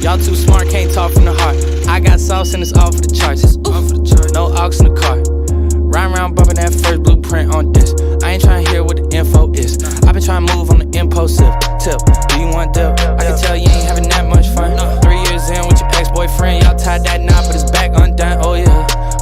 Y'all too smart, can't talk from the heart. I got sauce and it's all for the charts. No aux in the car. Riding around bumping that first blueprint on this. I ain't trying to hear what the info is. I've been trying to move on the impulsive tip. Do you want dip? I can tell you ain't having that much fun. 3 years in with your ex-boyfriend, y'all tied that knot, but it's back undone. Oh yeah,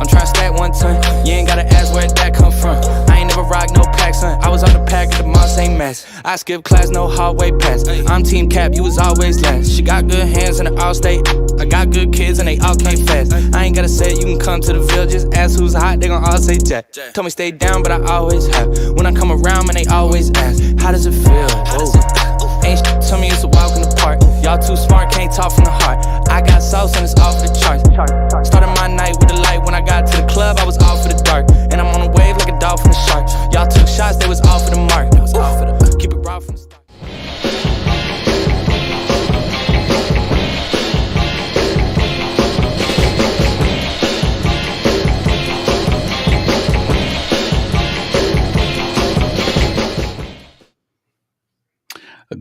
I'm trying to stack 1 ton. You ain't gotta ask where that come from. I ain't never rock no pack, son. I was on the pack at the Moss ain't mess. I skip class, no hallway pass. I'm team cap, you was always last. She got good hands in the all-state. I got good kids and they all came fast. I ain't gotta say it, you can come to the Ville. Just ask who's hot, they gon' all say Jack. Told me stay down, but I always have. When I come around, man, they always ask, how does it feel? Whoa. Ain't shit, tell me it's a walk in the park. Y'all too smart, can't talk from the heart. I got sauce and it's all for the charts. Started my night with the light. When I got to the club, I was all for the dark. And I'm on a wave like a dolphin and shark. Y'all took shots, they was all for the mark. Keep it raw from the start.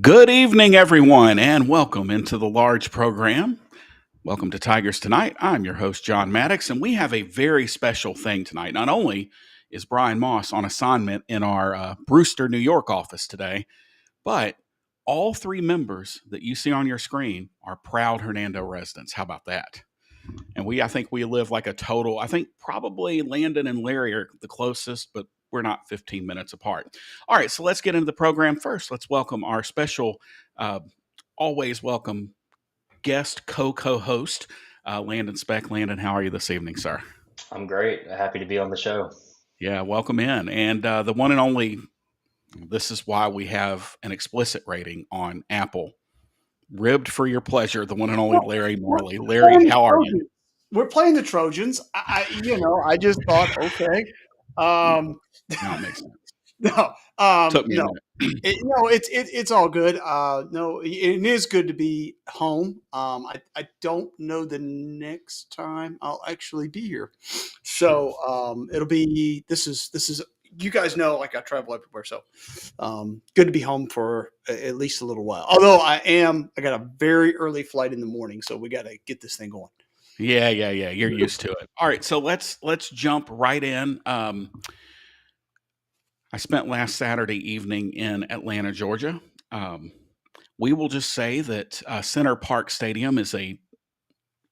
Good evening, everyone, and welcome into the large program. Welcome to Tigers Tonight. I'm your host, John Maddox, and we have a very special thing tonight. Not only is Brian Moss on assignment in our Brewster, New York office today, but all 3 members that you see on your screen are proud Hernando residents. How about that? And I think we live like a total, I think probably Landon and Larry are the closest, but we're not 15 minutes apart. All right, so let's get into the program first. Let's welcome our special, always welcome guest co-host, Landon Speck. Landon, how are you this evening, sir? I'm great. Happy to be on the show. Yeah, welcome in. And the one and only, this is why we have an explicit rating on Apple. Ribbed for your pleasure, the one and only Larry Morley. Larry, how are you? We're playing the Trojans. I just thought, okay. No, it makes sense. No, Took me a minute. It's all good. No, it is good to be home. I don't know the next time I'll actually be here, so it'll be. This is. You guys know, like, I travel everywhere, so good to be home for at least a little while. Although I got a very early flight in the morning, so we got to get this thing going. Yeah. You're used to it. All right, so let's jump right in. I spent last Saturday evening in Atlanta, Georgia. We will just say that Center Park Stadium is a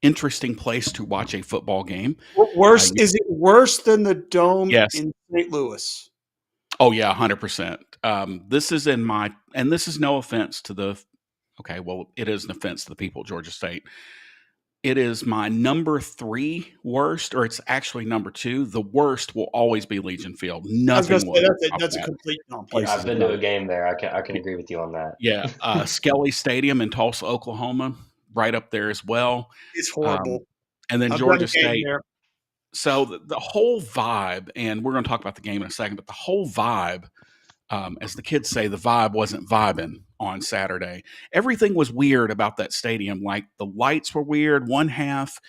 interesting place to watch a football game. Worse? Is it worse than the Dome Yes. in St. Louis? Oh yeah, 100%. This is and this is no offense to it is an offense to the people of Georgia State. It is my number 3 worst, or it's actually number 2. The worst will always be Legion Field. Nothing. That's a complete place. I've been to a game there. I can agree with you on that. Yeah, Skelly Stadium in Tulsa, Oklahoma, right up there as well. It's horrible. And then Georgia State. So the whole vibe, and we're going to talk about the game in a second, but the whole vibe, as the kids say, the vibe wasn't vibing on Saturday. Everything was weird about that stadium. Like, the lights were weird, one half.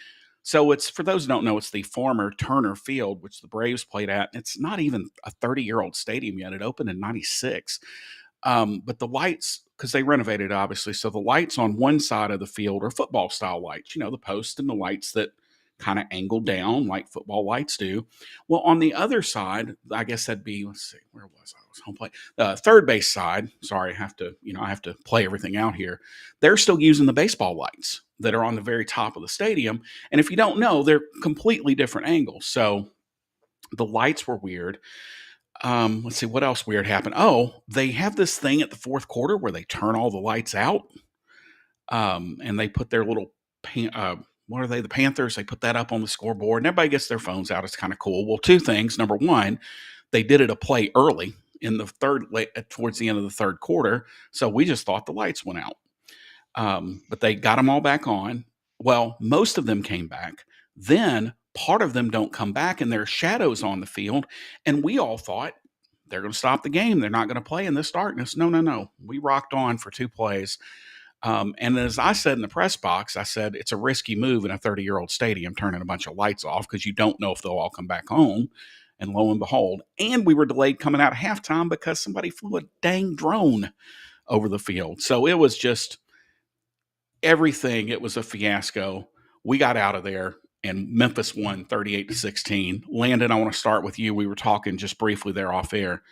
So it's, for those who don't know, it's the former Turner Field, which the Braves played at. It's not even a 30-year-old stadium yet. It opened in 96. But the lights, because they renovated, obviously, so the lights on one side of the field are football-style lights, the post and the lights that kind of angle down like football lights do. Well, on the other side, I guess that'd be, let's see, where was I? I was home plate. Third base side. Sorry, I have to play everything out here. They're still using the baseball lights that are on the very top of the stadium. And if you don't know, they're completely different angles. So the lights were weird. Let's see, what else weird happened? Oh, they have this thing at the fourth quarter where they turn all the lights out. And they put their little what are they? The Panthers. They put that up on the scoreboard, and everybody gets their phones out. It's kind of cool. Well, 2 things. Number 1, they did it a play early in the towards the end of the third quarter. So we just thought the lights went out. But they got them all back on. Well, most of them came back. Then part of them don't come back, and there are shadows on the field. And we all thought they're going to stop the game. They're not going to play in this darkness. No. We rocked on for 2 plays. And as I said in the press box, I said it's a risky move in a 30-year-old stadium, turning a bunch of lights off, because you don't know if they'll all come back home. And lo and behold, and we were delayed coming out of halftime because somebody flew a dang drone over the field. So it was just everything. It was a fiasco. We got out of there, and Memphis won 38-16. Landon, I want to start with you. We were talking just briefly there off air.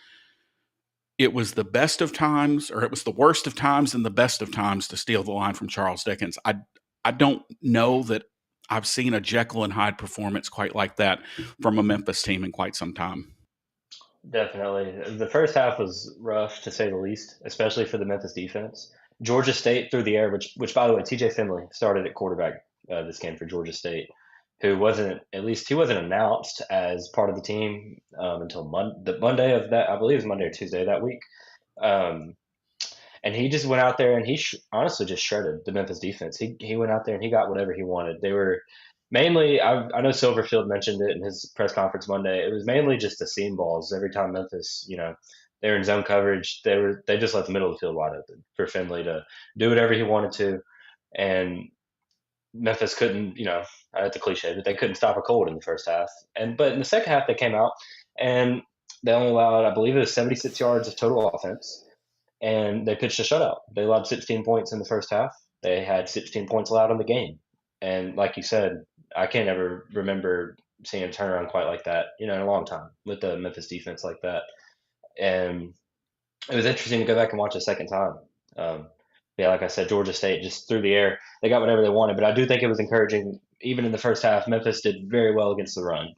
It was the best of times, or it was the worst of times and the best of times, to steal the line from Charles Dickens. I don't know that I've seen a Jekyll and Hyde performance quite like that from a Memphis team in quite some time. Definitely. The first half was rough to say the least, especially for the Memphis defense. Georgia State through the air, which by the way, TJ Finley started at quarterback this game for Georgia State, who wasn't, at least he wasn't announced as part of the team until the Monday of that, I believe it was Monday or Tuesday of that week. And he just went out there and he honestly just shredded the Memphis defense. He went out there and he got whatever he wanted. They were mainly, I know Silverfield mentioned it in his press conference Monday. It was mainly just the seam balls. Every time Memphis, they were in zone coverage, they just left the middle of the field wide open for Finley to do whatever he wanted to, and Memphis couldn't, I hate the cliche, but they couldn't stop a cold in the first half. But in the second half, they came out and they only allowed, I believe it was 76 yards of total offense, and they pitched a shutout. They allowed 16 points in the first half. They had 16 points allowed in the game. And like you said, I can't ever remember seeing a turnaround quite like that, in a long time with the Memphis defense like that. And it was interesting to go back and watch a second time. Yeah, like I said, Georgia State just through the air, they got whatever they wanted. But I do think it was encouraging. Even in the first half, Memphis did very well against the run,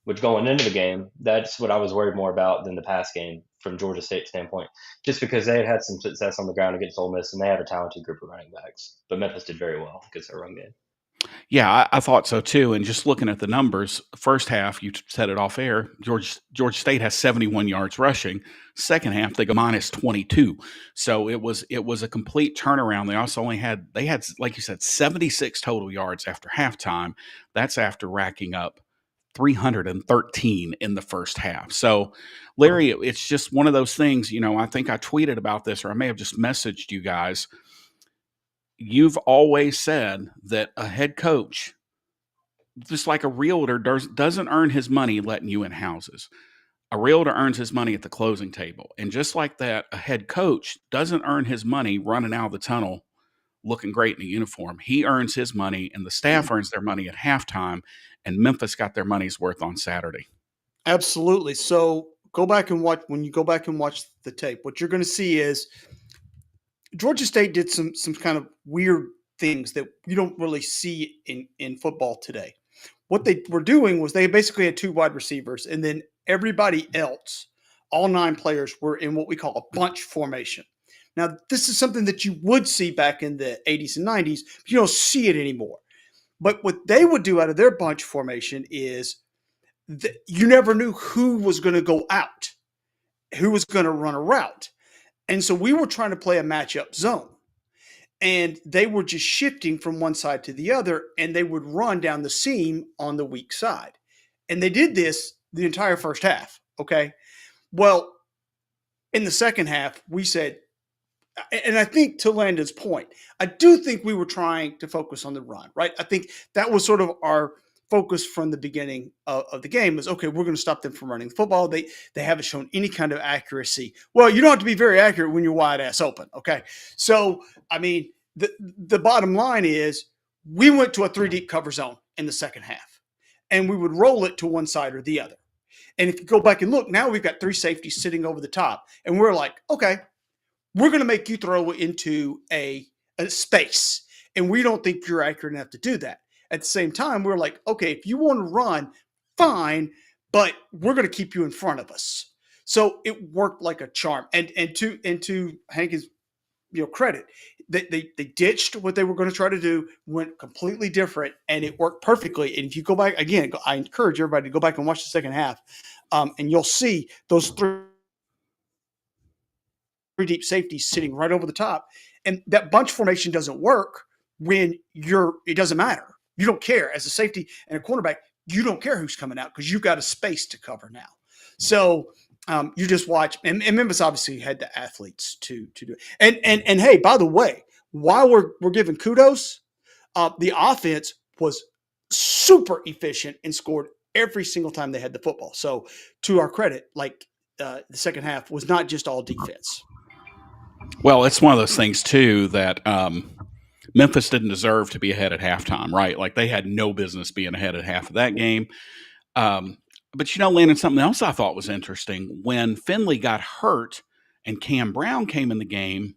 which going into the game, that's what I was worried more about than the pass game from Georgia State's standpoint, just because they had some success on the ground against Ole Miss and they have a talented group of running backs. But Memphis did very well against their run game. Yeah, I thought so too. And just looking at the numbers, first half, you said it off air, Georgia State has 71 yards rushing. Second half, they go minus 22. So it was a complete turnaround. They also had, like you said, 76 total yards after halftime. That's after racking up 313 in the first half. So, Larry, it's just one of those things, I think I tweeted about this, or I may have just messaged you guys. You've always said that a head coach, just like a realtor, doesn't earn his money letting you in houses. A realtor earns his money at the closing table. And just like that, a head coach doesn't earn his money running out of the tunnel looking great in a uniform. He earns his money, and the staff earns their money at halftime, and Memphis got their money's worth on Saturday. Absolutely. So when you go back and watch the tape, what you're going to see is Georgia State did some kind of weird things that you don't really see in football today. What they were doing was they basically had two wide receivers, and then everybody else, all 9 players, were in what we call a bunch formation. Now, this is something that you would see back in the 80s and 90s, but you don't see it anymore. But what they would do out of their bunch formation is you never knew who was going to go out, who was going to run a route. And so we were trying to play a matchup zone, and they were just shifting from one side to the other, and they would run down the seam on the weak side. And they did this the entire first half. Okay. Well, in the second half, we said, and I think to Landon's point, I do think we were trying to focus on the run, right? I think that was sort of our focus from the beginning of the game was, okay, we're going to stop them from running the football. They haven't shown any kind of accuracy. Well, you don't have to be very accurate when you're wide ass open. Okay. So, I mean, the bottom line is we went to a 3 deep cover zone in the second half, and we would roll it to one side or the other. And if you go back and look, now we've got 3 safeties sitting over the top, and we're like, okay, we're going to make you throw into a space, and we don't think you're accurate enough to do that. At the same time, we're like, okay, if you want to run, fine, but we're going to keep you in front of us. So it worked like a charm. And to Hank's credit, they ditched what they were going to try to do, went completely different, and it worked perfectly. And if you go back again, I encourage everybody to go back and watch the second half, and you'll see those 3 deep safeties sitting right over the top. And that bunch formation doesn't work when it doesn't matter. You don't care as a safety and a cornerback. You don't care who's coming out because you've got a space to cover now. So you just watch, and Memphis obviously had the athletes to do it. And hey, by the way, while we're giving kudos, the offense was super efficient and scored every single time they had the football. So to our credit, the second half was not just all defense. Well, it's one of those things too that Memphis didn't deserve to be ahead at halftime, right? Like they had no business being ahead at half of that game. But Landon, something else I thought was interesting when Finley got hurt and Cam Brown came in the game,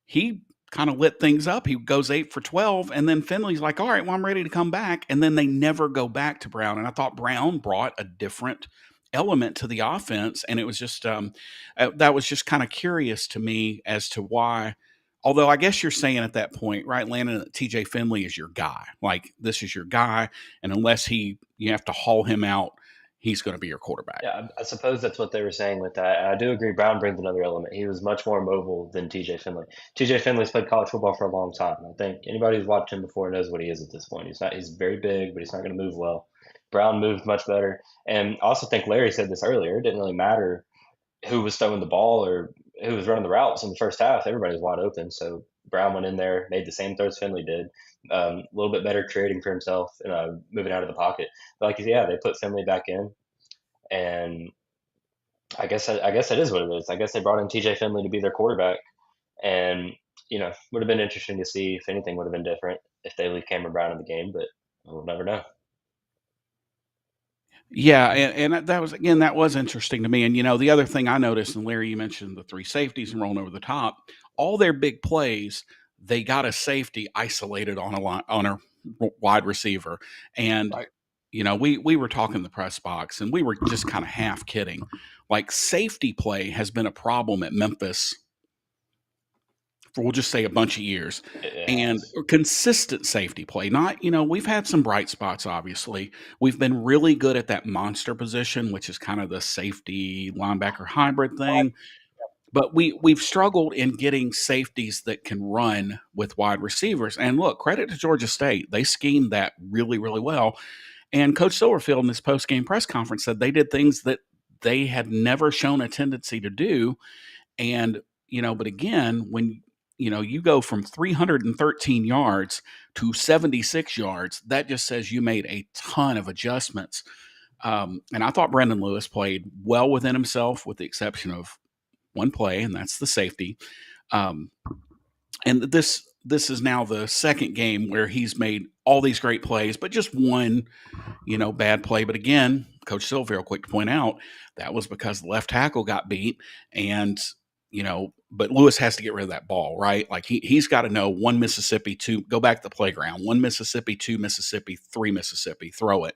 he kind of lit things up. He goes 8 for 12, and then Finley's like, all right, well, I'm ready to come back. And then they never go back to Brown. And I thought Brown brought a different element to the offense. And it was just, that was just kind of curious to me as to why. Although I guess you're saying at that point, right, Landon, that TJ Finley is your guy. Like, this is your guy. And unless you have to haul him out, he's going to be your quarterback. Yeah, I suppose that's what they were saying with that. And I do agree. Brown brings another element. He was much more mobile than TJ Finley. TJ Finley's played college football for a long time. I think anybody who's watched him before knows what he is at this point. He's very big, but he's not going to move well. Brown moved much better. And I also think Larry said this earlier. It didn't really matter who was throwing the ball or who was running the routes in the first half. Everybody was wide open. So Brown went in there, made the same throws Finley did. A little bit better creating for himself and moving out of the pocket. But they put Finley back in. And I guess that is what it is. I guess they brought in TJ Finley to be their quarterback, and would have been interesting to see if anything would have been different if they leave Cameron Brown in the game, but we'll never know. Yeah, and that was interesting to me. And the other thing I noticed, and Larry, you mentioned the 3 safeties and rolling over the top. All their big plays, they got a safety isolated on a wide receiver, and Right. we were talking in the press box, and we were just kind of half kidding. Like, safety play has been a problem at Memphis for, we'll just say, a bunch of years. And consistent safety play. Not, we've had some bright spots, obviously. We've been really good at that monster position, which is kind of the safety linebacker hybrid thing. But we've struggled in getting safeties that can run with wide receivers. And look, credit to Georgia State. They schemed that really, really well. And Coach Silverfield in this post-game press conference said they did things that they had never shown a tendency to do. And, but again, when, you go from 313 yards to 76 yards, that just says you made a ton of adjustments. And I thought Brendan Lewis played well within himself, with the exception of one play, and that's the safety. And this is now the second game where he's made all these great plays, but just one, bad play. But again, Coach Silverfield, quick to point out, that was because the left tackle got beat, and but Lewis has to get rid of that ball, right? Like he's got to know 1 Mississippi, 2, go back to the playground, 1 Mississippi, 2 Mississippi, 3 Mississippi, throw it.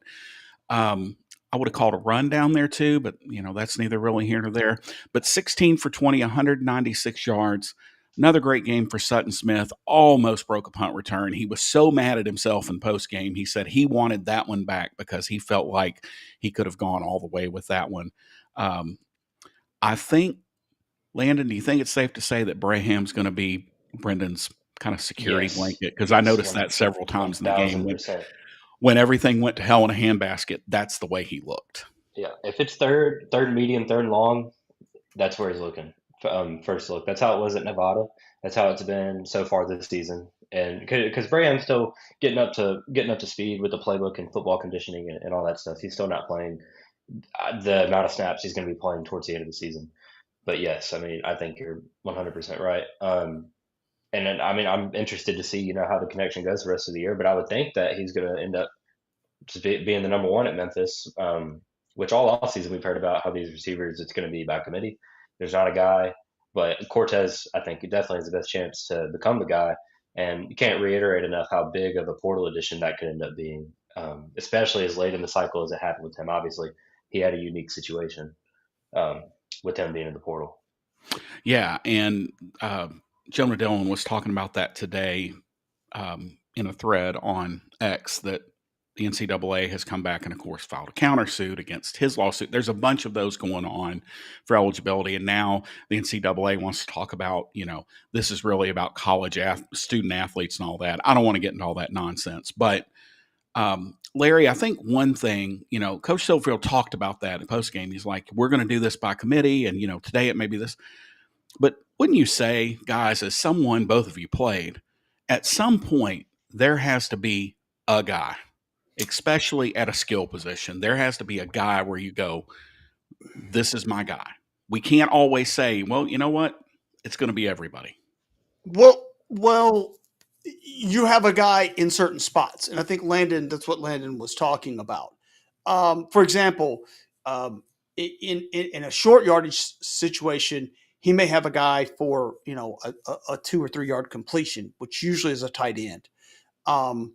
I would have called a run down there too, but that's neither really here nor there. But 16 for 20, 196 yards. Another great game for Sutton Smith. Almost broke a punt return. He was so mad at himself in post game. He said he wanted that one back because he felt like he could have gone all the way with that one. I think, Landon, do you think it's safe to say that Braham's going to be Brendan's kind of security blanket? Because I noticed that several times in the game. When everything went to hell in a handbasket, that's the way he looked. Yeah, if it's third medium, third long, that's where he's looking. First look. That's how it was at Nevada. That's how it's been so far this season. And because Braham's still getting up to speed with the playbook and football conditioning and all that stuff. He's still not playing the amount of snaps he's going to be playing towards the end of the season. But yes, I think you're 100% right. And then, I'm interested to see, how the connection goes the rest of the year. But I would think that he's going to end up just being the number 1 at Memphis, which all offseason we've heard about how these receivers, it's going to be by committee. There's not a guy, but Cortez, I think, he definitely has the best chance to become the guy. And you can't reiterate enough how big of a portal addition that could end up being, especially as late in the cycle as it happened with him. Obviously, he had a unique situation with him being in the portal. Yeah, and Jonah Dillon was talking about that today in a thread on X, that the NCAA has come back and, of course, filed a countersuit against his lawsuit. There's a bunch of those going on for eligibility. And now the NCAA wants to talk about, this is really about college student athletes and all that. I don't want to get into all that nonsense. But, Larry, I think one thing, Coach Silverfield talked about that in postgame. He's like, we're going to do this by committee. And, today it may be this. But wouldn't you say, guys, as someone both of you played, at some point there has to be a guy, especially at a skill position. There has to be a guy where you go, this is my guy. We can't always say, well, you know what? It's going to be everybody. Well, you have a guy in certain spots, and I think Landon. That's what Landon was talking about. For example, um, in a short yardage situation, he may have a guy for a 2 or 3 yard completion, which usually is a tight end, and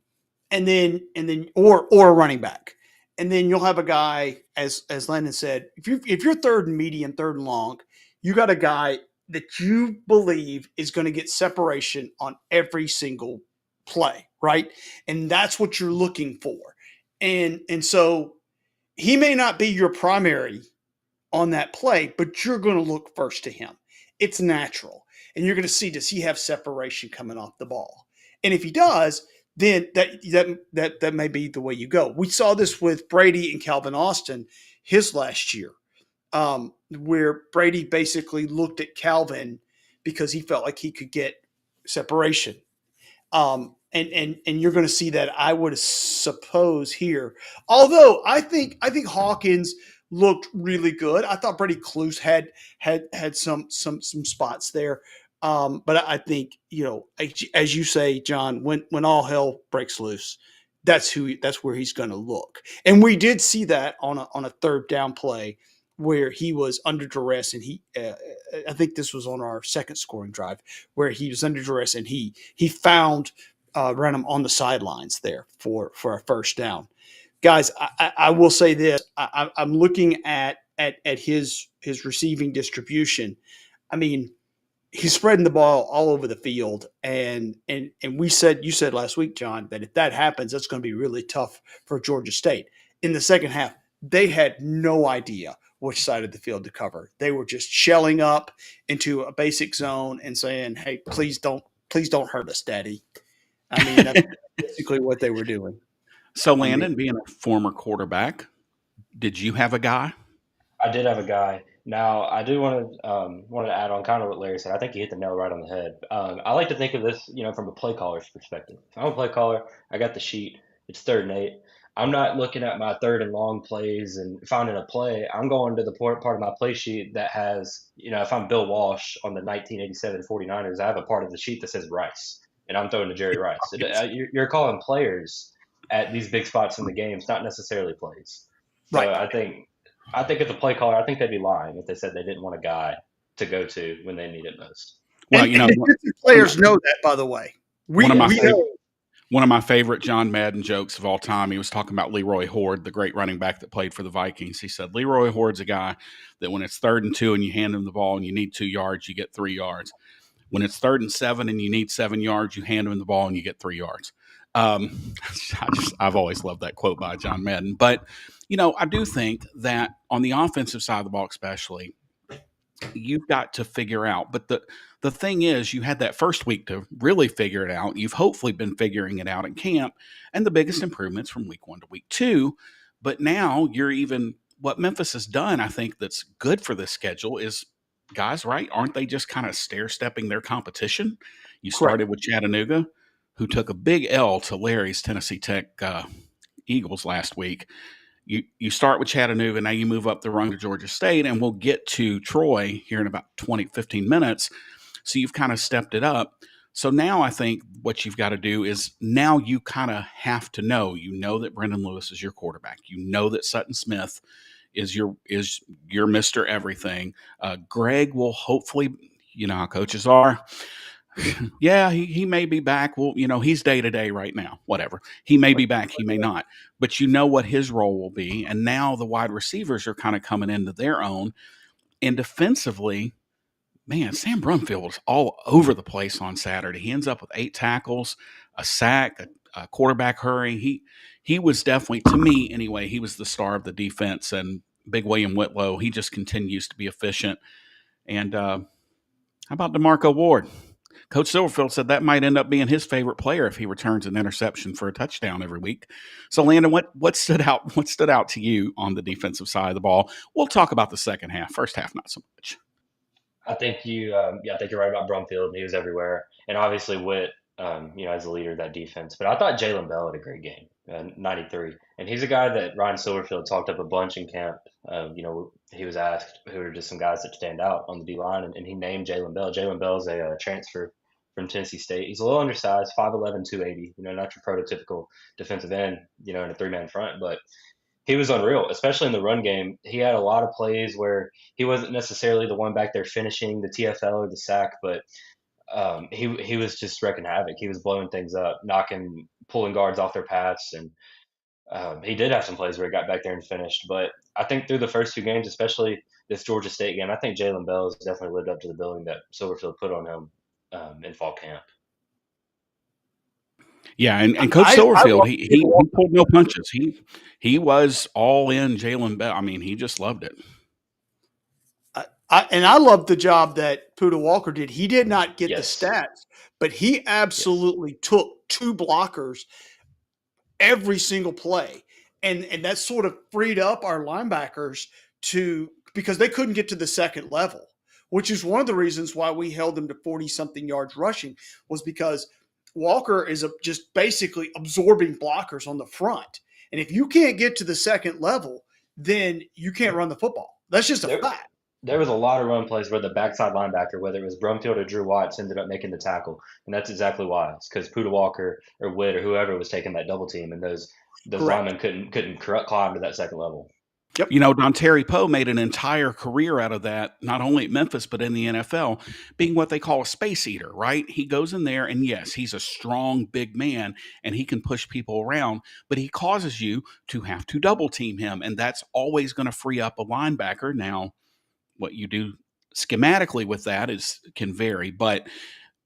then or a running back, and then you'll have a guy as Landon said, if you're third and medium, third and long, you got a guy that you believe is going to get separation on every single play, right? And that's what you're looking for. And so he may not be your primary on that play, but you're going to look first to him. It's natural. And you're going to see, does he have separation coming off the ball? And if he does, then that may be the way you go. We saw this with Brady and Calvin Austin his last year, where Brady basically looked at Calvin because he felt like he could get separation. And you're going to see that, I would suppose, here. Although I think Hawkins looked really good. I thought Brady Cluse had some spots there. But I think, as you say, John, when all hell breaks loose, that's where he's going to look. And we did see that on a third down play where he was under duress, and I think this was on our second scoring drive, where he was under duress and he found Renham on the sidelines there for a first down. Guys, I will say this: I'm looking at his receiving distribution. I mean, he's spreading the ball all over the field, and you said last week, John, that if that happens, that's going to be really tough for Georgia State. In the second half, they had no idea which side of the field to cover. They were just shelling up into a basic zone and saying, "Hey, please don't hurt us, Daddy." I mean, that's basically what they were doing. So, Landon, being a former quarterback, did you have a guy? I did have a guy. Now, I do want to add on kind of what Larry said. I think he hit the nail right on the head. I like to think of this, from a play caller's perspective. If I'm a play caller, I got the sheet. It's 3rd and 8. I'm not looking at my third and long plays and finding a play. I'm going to the part of my play sheet that has, if I'm Bill Walsh on the 1987 49ers, I have a part of the sheet that says Rice, and I'm throwing to Jerry Rice. You're calling players at these big spots in the games, not necessarily plays. So Right. I think as a play caller, I think they'd be lying if they said they didn't want a guy to go to when they need it most. Well, And players know that, by the way. We know. One of my favorite John Madden jokes of all time, he was talking about Leroy Horde, the great running back that played for the Vikings. He said, Leroy Horde's a guy that when it's 3rd and 2 and you hand him the ball and you need 2 yards, you get 3 yards. When it's 3rd and 7 and you need 7 yards, you hand him the ball and you get 3 yards. I've always loved that quote by John Madden. But, I do think that on the offensive side of the ball especially, you've got to figure out. But the thing is, you had that first week to really figure it out. You've hopefully been figuring it out in camp, and the biggest improvements from week 1 to week 2. But now what Memphis has done, I think that's good for this schedule is, guys, right? Aren't they just kind of stair-stepping their competition? You started with Chattanooga, who took a big L to Larry's Tennessee Tech Eagles last week. You start with Chattanooga, now you move up the rung to Georgia State, and we'll get to Troy here in about 15 minutes. So you've kind of stepped it up. So now I think what you've got to do is now you kind of have to know. You know that Brendan Lewis is your quarterback. You know that Sutton Smith is your Mr. Everything. Greg will hopefully, how coaches are. Yeah, he may be back. Well, he's day to day right now, whatever. He may be back, he may not. But you know what his role will be. And now the wide receivers are kind of coming into their own. And defensively, man, Sam Brumfield was all over the place on Saturday. He ends up with 8 tackles, a sack, a quarterback hurry. He was definitely, to me anyway, he was the star of the defense. And Big William Whitlow, he just continues to be efficient. And how about DeMarco Ward? Coach Silverfield said that might end up being his favorite player if he returns an interception for a touchdown every week. So, Landon, what stood out? What stood out to you on the defensive side of the ball? We'll talk about the second half. First half, not so much. I think I think you're right about Brumfield. He was everywhere, and obviously Witt, as the leader of that defense. But I thought Jalen Bell had a great game, 93, and he's a guy that Ryan Silverfield talked up a bunch in camp. He was asked who are just some guys that stand out on the D line, and he named Jalen Bell. Jalen Bell's a transfer from Tennessee State. He's a little undersized, 5'11", 280. Not your prototypical defensive end. In a 3-man front, but he was unreal, especially in the run game. He had a lot of plays where he wasn't necessarily the one back there finishing the TFL or the sack, but he was just wrecking havoc. He was blowing things up, pulling guards off their paths, and he did have some plays where he got back there and finished. But I think through the first 2 games, especially this Georgia State game, I think Jalen Bell has definitely lived up to the billing that Silverfield put on him in fall camp. Yeah, and Coach Silverfield, he pulled no punches. He was all in Jalen Bell. I mean, he just loved it. I love the job that Puda Walker did. He did not get Yes. the stats, but he absolutely took 2 blockers every single play. And that sort of freed up our linebackers because they couldn't get to the second level, which is one of the reasons why we held them to 40-something yards rushing, was because Walker is just basically absorbing blockers on the front. And if you can't get to the second level, then you can't run the football. That's just a fact. There was a lot of run plays where the backside linebacker, whether it was Brumfield or Drew Watts, ended up making the tackle. And that's exactly why. It's because Puda Walker or Witt or whoever was taking that double team, and those linemen couldn't climb to that second level. Yep. Don Terry Poe made an entire career out of that, not only at Memphis, but in the NFL, being what they call a space eater, right? He goes in there, and yes, he's a strong, big man, and he can push people around, but he causes you to have to double team him, and that's always going to free up a linebacker. Now, what you do schematically with that can vary, but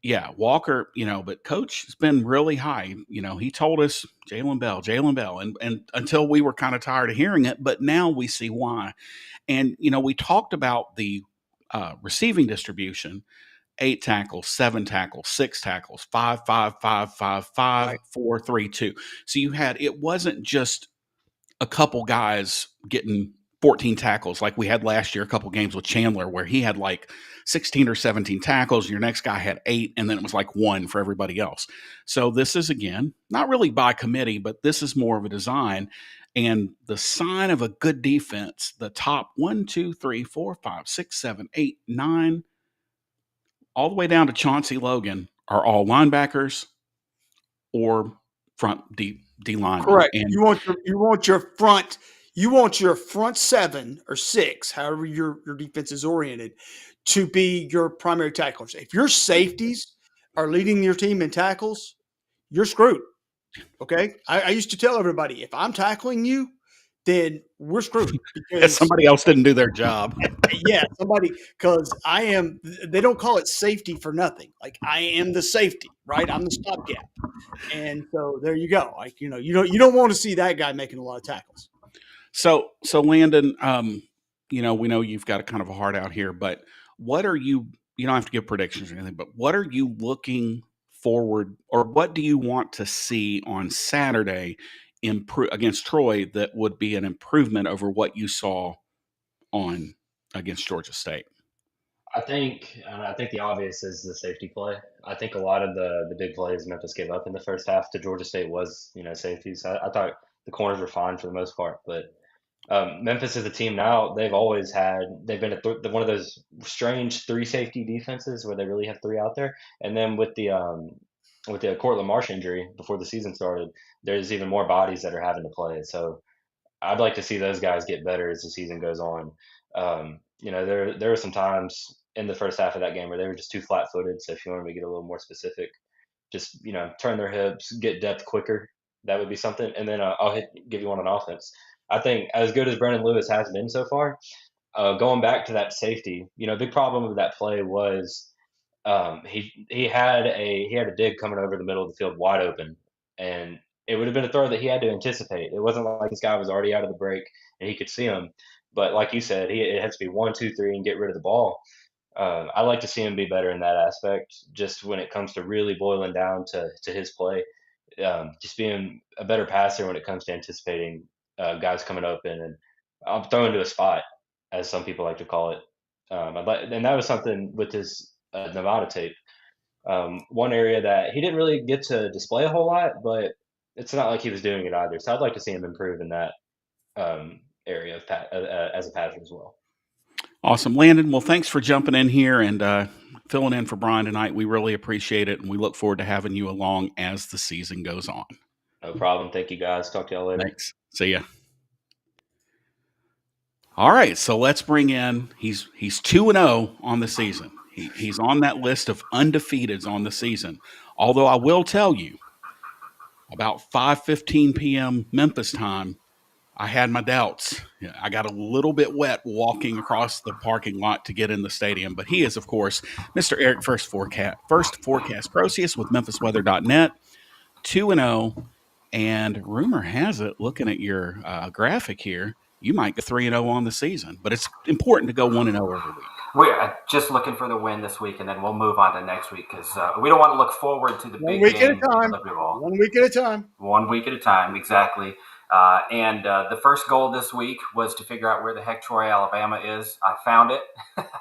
yeah, Walker, but Coach has been really high. He told us Jalen Bell, and until we were kind of tired of hearing it, but now we see why. And, we talked about the receiving distribution: 8 tackles, 7 tackles, 6 tackles, 5, 5, 5, 5, 5, right. 4, 3, 2. So it wasn't just a couple guys getting 14 tackles like we had last year, a couple games with Chandler where he had like 16 or 17 tackles. Your next guy had 8, and then it was like 1 for everybody else. So this is, again, not really by committee, but this is more of a design. And the sign of a good defense, the top 1, 2, 3, 4, 5, 6, 7, 8, 9, all the way down to Chauncey Logan, are all linebackers or front D line. Correct. And you want your front 7 or 6, however your defense is oriented, to be your primary tacklers. If your safeties are leading your team in tackles, you're screwed. Okay? I used to tell everybody, if I'm tackling you, then we're screwed. Because somebody else didn't do their job. Yeah, because they don't call it safety for nothing. Like, I am the safety, right? I'm the stopgap. And so there you go. Like, you don't want to see that guy making a lot of tackles. So Landon, we know you've got a kind of a heart out here, but what are you don't have to give predictions or anything, but what are you looking forward, or what do you want to see on Saturday against Troy that would be an improvement over what you saw against Georgia State? I think the obvious is the safety play. I think a lot of the big plays Memphis gave up in the first half to Georgia State was, safeties. I thought the corners were fine for the most part, but Memphis is a team now. They've been one of those strange 3 safety defenses where they really have 3 out there. And then with the Cortland Marsh injury before the season started, there's even more bodies that are having to play. So I'd like to see those guys get better as the season goes on. There were some times in the first half of that game where they were just too flat-footed. So if you want me to get a little more specific, just turn their hips, get depth quicker. That would be something. And then I'll give you one on offense. I think as good as Brendan Lewis has been so far, going back to that safety, big problem with that play was he had a dig coming over the middle of the field wide open, and it would have been a throw that he had to anticipate. It wasn't like this guy was already out of the break and he could see him. But like you said, it has to be 1, 2, 3 and get rid of the ball. I'd like to see him be better in that aspect, just when it comes to really boiling down to his play, just being a better passer when it comes to anticipating guys coming open and I'm throwing to a spot, as some people like to call it. And that was something with his Nevada tape. One area that he didn't really get to display a whole lot, but it's not like he was doing it either. So I'd like to see him improve in that area as a passer as well. Awesome. Landon, well, thanks for jumping in here and filling in for Brian tonight. We really appreciate it, and we look forward to having you along as the season goes on. No problem. Thank you, guys. Talk to y'all later. Thanks. See ya. All right, so let's bring in. He's 2-0 on the season. He's on that list of undefeateds on the season. Although I will tell you, about 5:15 p.m. Memphis time, I had my doubts. I got a little bit wet walking across the parking lot to get in the stadium. But he is, of course, Mr. Eric First Forecast Procius with MemphisWeather.net, 2-0. And rumor has it, looking at your graphic here, you might go 3-0 on the season. But it's important to go 1-0 every week. We're just looking for the win this week, and then we'll move on to next week because we don't want to look forward to the big week game. at a time. 1 week at a time. 1 week at a time, exactly. And the first goal this week was to figure out where the heck Troy, Alabama is. I found it.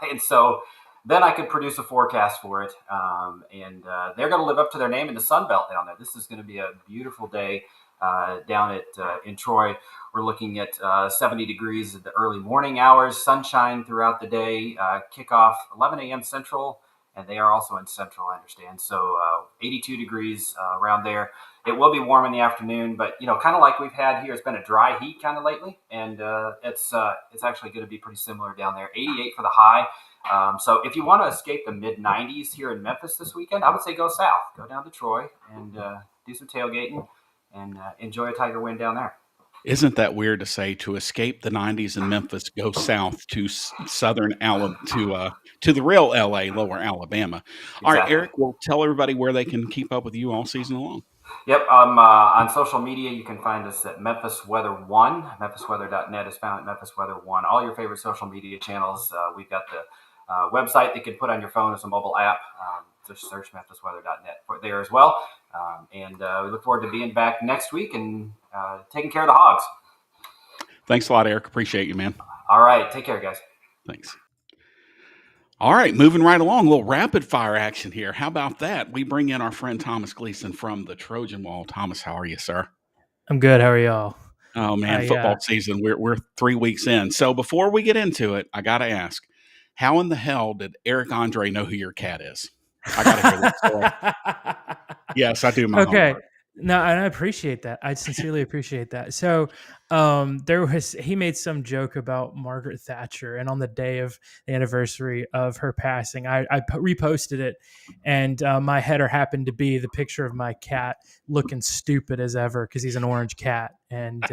And so then I could produce a forecast for it. And they're going to live up to their name in the Sun Belt down there. This is going to be a beautiful day down in Troy. We're looking at 70 degrees in the early morning hours, sunshine throughout the day, kickoff 11 a.m. Central, and they are also in Central, I understand. So 82 degrees around there. It will be warm in the afternoon, but kind of like we've had here, it's been a dry heat kind of lately, and it's actually going to be pretty similar down there. 88 for the high. So if you want to escape the mid 90s here in Memphis this weekend, I would say go south, go down to Troy, and do some tailgating and enjoy a Tiger win down there. Isn't that weird to say? To escape the 90s in Memphis, go south to southern Alabama, to the real LA, lower Alabama. All right, Eric, well, tell everybody where they can keep up with you all season long. Yep, on social media, you can find us at Memphis Weather 1. MemphisWeather.net is found at Memphis Weather 1. All your favorite social media channels. We've got the website that you can put on your phone as a mobile app. Just search MemphisWeather.net there as well. And we look forward to being back next week and taking care of the Hogs. Thanks a lot, Eric. Appreciate you, man. All right. Take care, guys. Thanks. All right, moving right along, a little rapid fire action here. How about that? We bring in our friend Thomas Gleason from the Trojan Wall. Thomas, how are you, sir? I'm good. How are y'all? Oh, man, football season. We're 3 weeks in. So before we get into it, I got to ask, how in the hell did Eric Andre know who your cat is? I got to hear that story. Yes, I do. Okay. No, and I appreciate that. I sincerely appreciate that. So he made some joke about Margaret Thatcher, and on the day of the anniversary of her passing, I reposted it, and my header happened to be the picture of my cat looking stupid as ever because he's an orange cat. And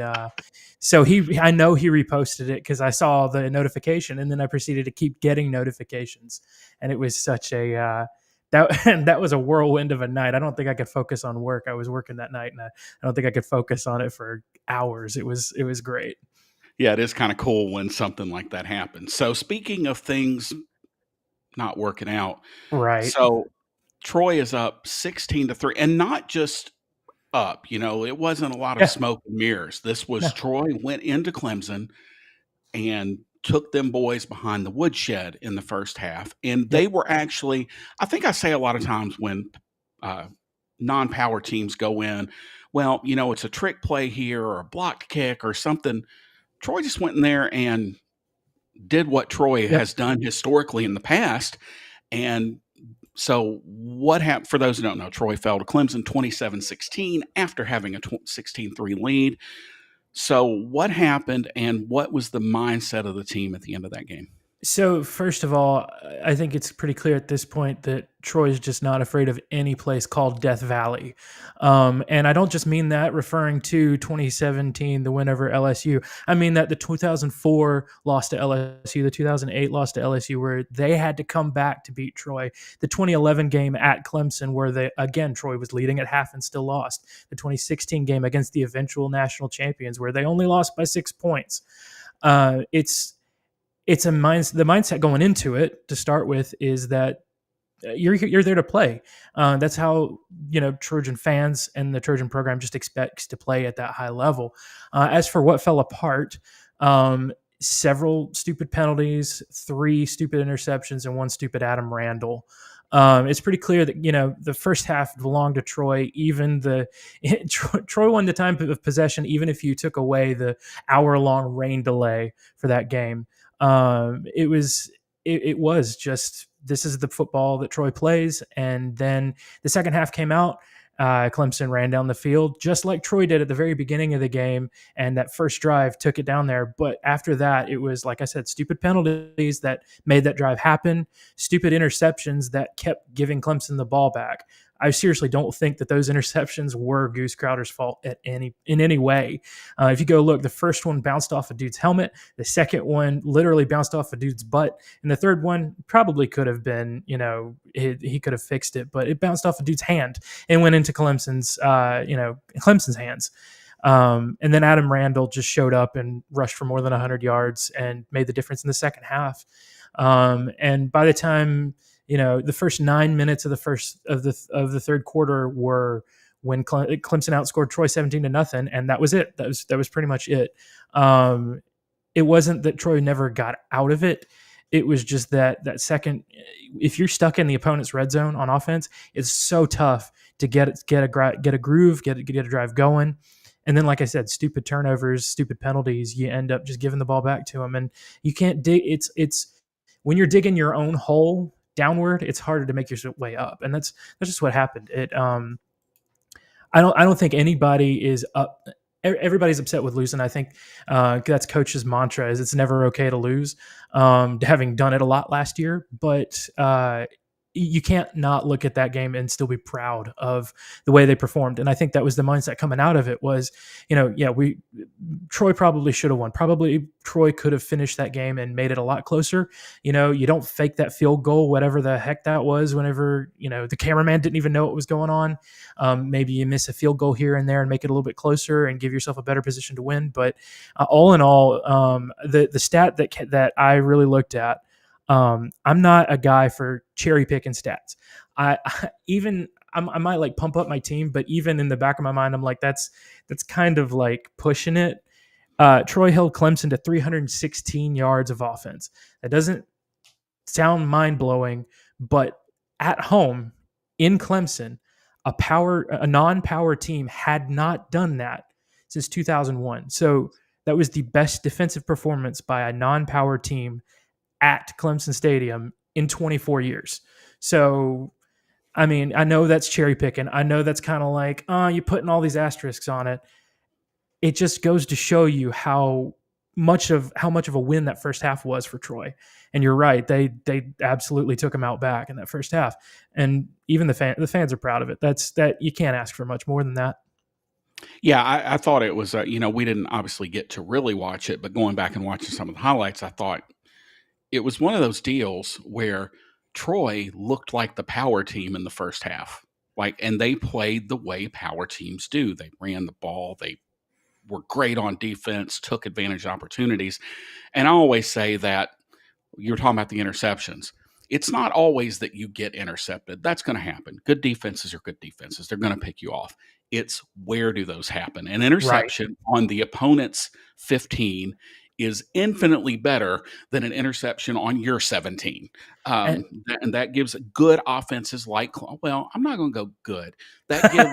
so I know he reposted it because I saw the notification, and then I proceeded to keep getting notifications, and it was such a that was a whirlwind of a night. I don't think I could focus on work. I was working that night, and I don't think I could focus on it for hours. It was great. Yeah, it is kind of cool when something like that happens. So speaking of things not working out, right? So Troy is up 16-3, and not just up. It wasn't a lot of smoke and mirrors. This was Troy went into Clemson and took them boys behind the woodshed in the first half. And they were actually, I think I say a lot of times when non-power teams go in, well, it's a trick play here or a blocked kick or something. Troy just went in there and did what Troy has done historically in the past. And so what happened, for those who don't know, Troy fell to Clemson 27-16 after having a 16-3 lead. So what happened, and what was the mindset of the team at the end of that game? So first of all, I think it's pretty clear at this point that Troy is just not afraid of any place called Death Valley. And I don't just mean that referring to 2017, the win over LSU. I mean that the 2004 loss to LSU, the 2008 loss to LSU, where they had to come back to beat Troy. The 2011 game at Clemson, where Troy was leading at half and still lost. The 2016 game against the eventual national champions, where they only lost by 6 points. It's the mindset going into it to start with is that you're there to play. That's how Trojan fans and the Trojan program just expects to play at that high level. As for what fell apart, several stupid penalties, 3 stupid interceptions, and 1 stupid Adam Randall. It's pretty clear that the first half belonged to Troy. Troy won the time of possession, even if you took away the hour-long rain delay for that game. It was just, this is the football that Troy plays. And then the second half came out. Clemson ran down the field just like Troy did at the very beginning of the game, and that first drive took it down there. But after that, it was, like I said, stupid penalties that made that drive happen, stupid interceptions that kept giving Clemson the ball back. I seriously don't think that those interceptions were Goose Crowder's fault in any way. If you go look, the first one bounced off a dude's helmet, the second one literally bounced off a dude's butt, and the third one probably could have been, he could have fixed it, but it bounced off a dude's hand and went into Clemson's hands. And then Adam Randall just showed up and rushed for more than 100 yards and made the difference in the second half. And by the time, the first 9 minutes of the third quarter were when Clemson outscored Troy 17-0, and that was it. That was pretty much it. It wasn't that Troy never got out of it. It was just that second, if you're stuck in the opponent's red zone on offense, it's so tough to get a groove, get a drive going. And then, like I said, stupid turnovers, stupid penalties, you end up just giving the ball back to them. And you can't dig. It's when you're digging your own hole downward, it's harder to make your way up. And that's just what happened. I don't think anybody is up. Everybody's upset with losing. I think that's coach's mantra is it's never okay to lose, having done it a lot last year. But you can't not look at that game and still be proud of the way they performed. And I think that was the mindset coming out of it was, Troy probably should have won. Probably Troy could have finished that game and made it a lot closer. You don't fake that field goal, whatever the heck that was, whenever, the cameraman didn't even know what was going on. Maybe you miss a field goal here and there and make it a little bit closer and give yourself a better position to win. But all in all, the stat that I really looked at, I'm not a guy for cherry picking stats. I might like pump up my team, but even in the back of my mind, I'm like, that's kind of like pushing it. Troy held Clemson to 316 yards of offense. That doesn't sound mind blowing, but at home in Clemson, a non-power team had not done that since 2001. So that was the best defensive performance by a non-power team at Clemson Stadium in 24 years. So, I mean, I know that's cherry picking. I know that's kind of like, you're putting all these asterisks on it. It just goes to show you how much of a win that first half was for Troy. And you're right, they absolutely took him out back in that first half. And even the fans are proud of it. That you can't ask for much more than that. Yeah, I thought it was, we didn't obviously get to really watch it, but going back and watching some of the highlights, I thought it was one of those deals where Troy looked like the power team in the first half. And they played the way power teams do. They ran the ball. They were great on defense, took advantage of opportunities. And I always say that you're talking about the interceptions. It's not always that you get intercepted. That's going to happen. Good defenses are good defenses. They're going to pick you off. It's where do those happen? An interception on the opponent's 15 is infinitely better than an interception on your 17. And that gives good offenses like, well, I'm not going to go good. That gives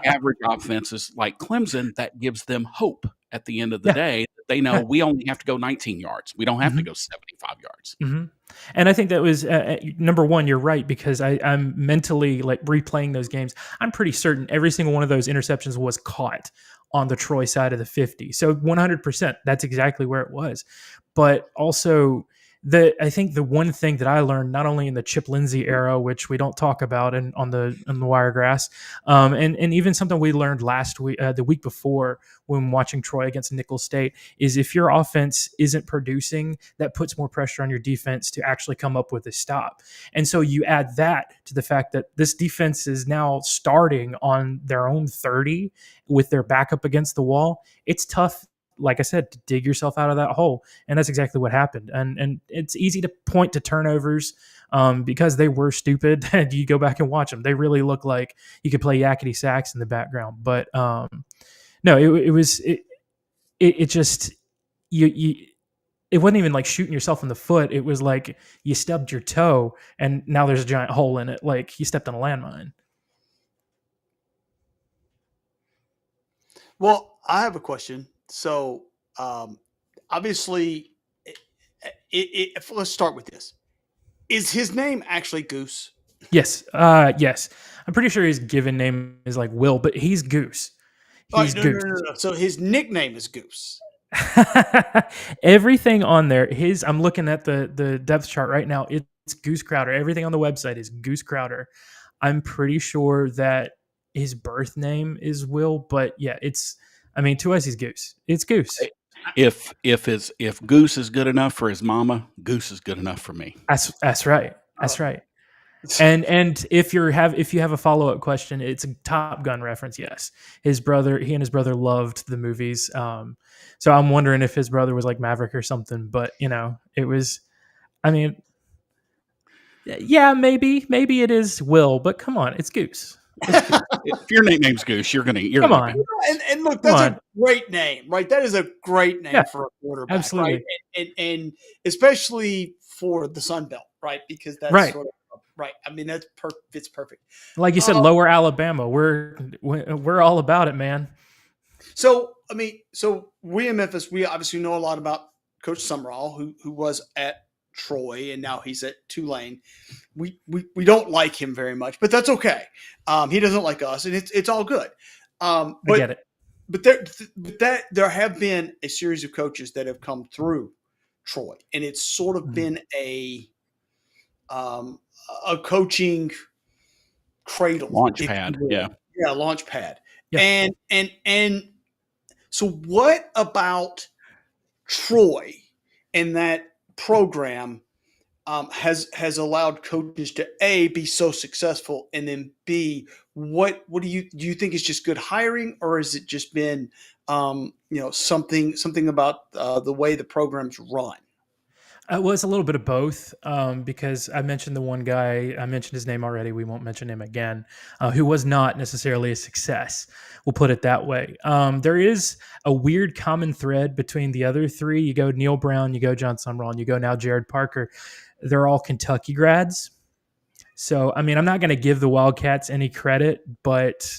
average offenses like Clemson, that gives them hope at the end of the day. They know we only have to go 19 yards. We don't have to go 75 yards. Mm-hmm. And I think that was, number one, you're right, because I'm mentally like replaying those games. I'm pretty certain every single one of those interceptions was caught on the Troy side of the 50. So 100%, that's exactly where it was. But also, I think the one thing that I learned, not only in the Chip Lindsey era, which we don't talk about on the Wiregrass, and even something we learned last week, the week before when watching Troy against Nicholls State, is if your offense isn't producing, that puts more pressure on your defense to actually come up with a stop. And so you add that to the fact that this defense is now starting on their own 30 with their back up against the wall. It's tough, like I said, to dig yourself out of that hole. And that's exactly what happened. And it's easy to point to turnovers because they were stupid. And you go back and watch them. They really look like you could play yakety sax in the background. But no, it just, it wasn't even like shooting yourself in the foot. It was like you stubbed your toe and now there's a giant hole in it. Like you stepped on a landmine. Well, I have a question. So, obviously, let's start with this. Is his name actually Goose? Yes. Yes. I'm pretty sure his given name is like Will, but he's Goose. All right, He's no, no, Goose. no, no. So his nickname is Goose. Everything on there, I'm looking at the depth chart right now. It's Goose Crowder. Everything on the website is Goose Crowder. I'm pretty sure that his birth name is Will, but yeah, to us he's Goose. It's Goose. If Goose is good enough for his mama, Goose is good enough for me. That's right. That's right. And if you have a follow-up question, it's a Top Gun reference. Yes, he and his brother loved the movies. So I'm wondering if his brother was like Maverick or something. But it was. I mean, yeah, maybe it is Will, but come on, it's Goose. If your nickname's Goose, you're gonna Come on. And look, that's a great name, right? That is a great name for a quarterback, absolutely. right? And especially for the Sun Belt, right? Because that's right. Sort of right. I mean, it's perfect. Like you said, Lower Alabama. We're all about it, man. So we in Memphis, we obviously know a lot about Coach Summerall, who was at Troy and now he's at Tulane. We don't like him very much, but that's okay. He doesn't like us, and it's all good. I get it. But there have been a series of coaches that have come through Troy, and it's sort of been a coaching cradle, launch pad. Yeah, launch pad. Yeah. And so, what about Troy and that program has allowed coaches to A, be so successful, and then B, what do you think is just good hiring, or has it just been something about the way the program's run? Well, it's a little bit of both, because I mentioned the one guy. I mentioned his name already. We won't mention him again, who was not necessarily a success. We'll put it that way. There is a weird common thread between the other three. You go Neil Brown, you go John Summerall, and you go now Jared Parker. They're all Kentucky grads. So, I'm not going to give the Wildcats any credit, but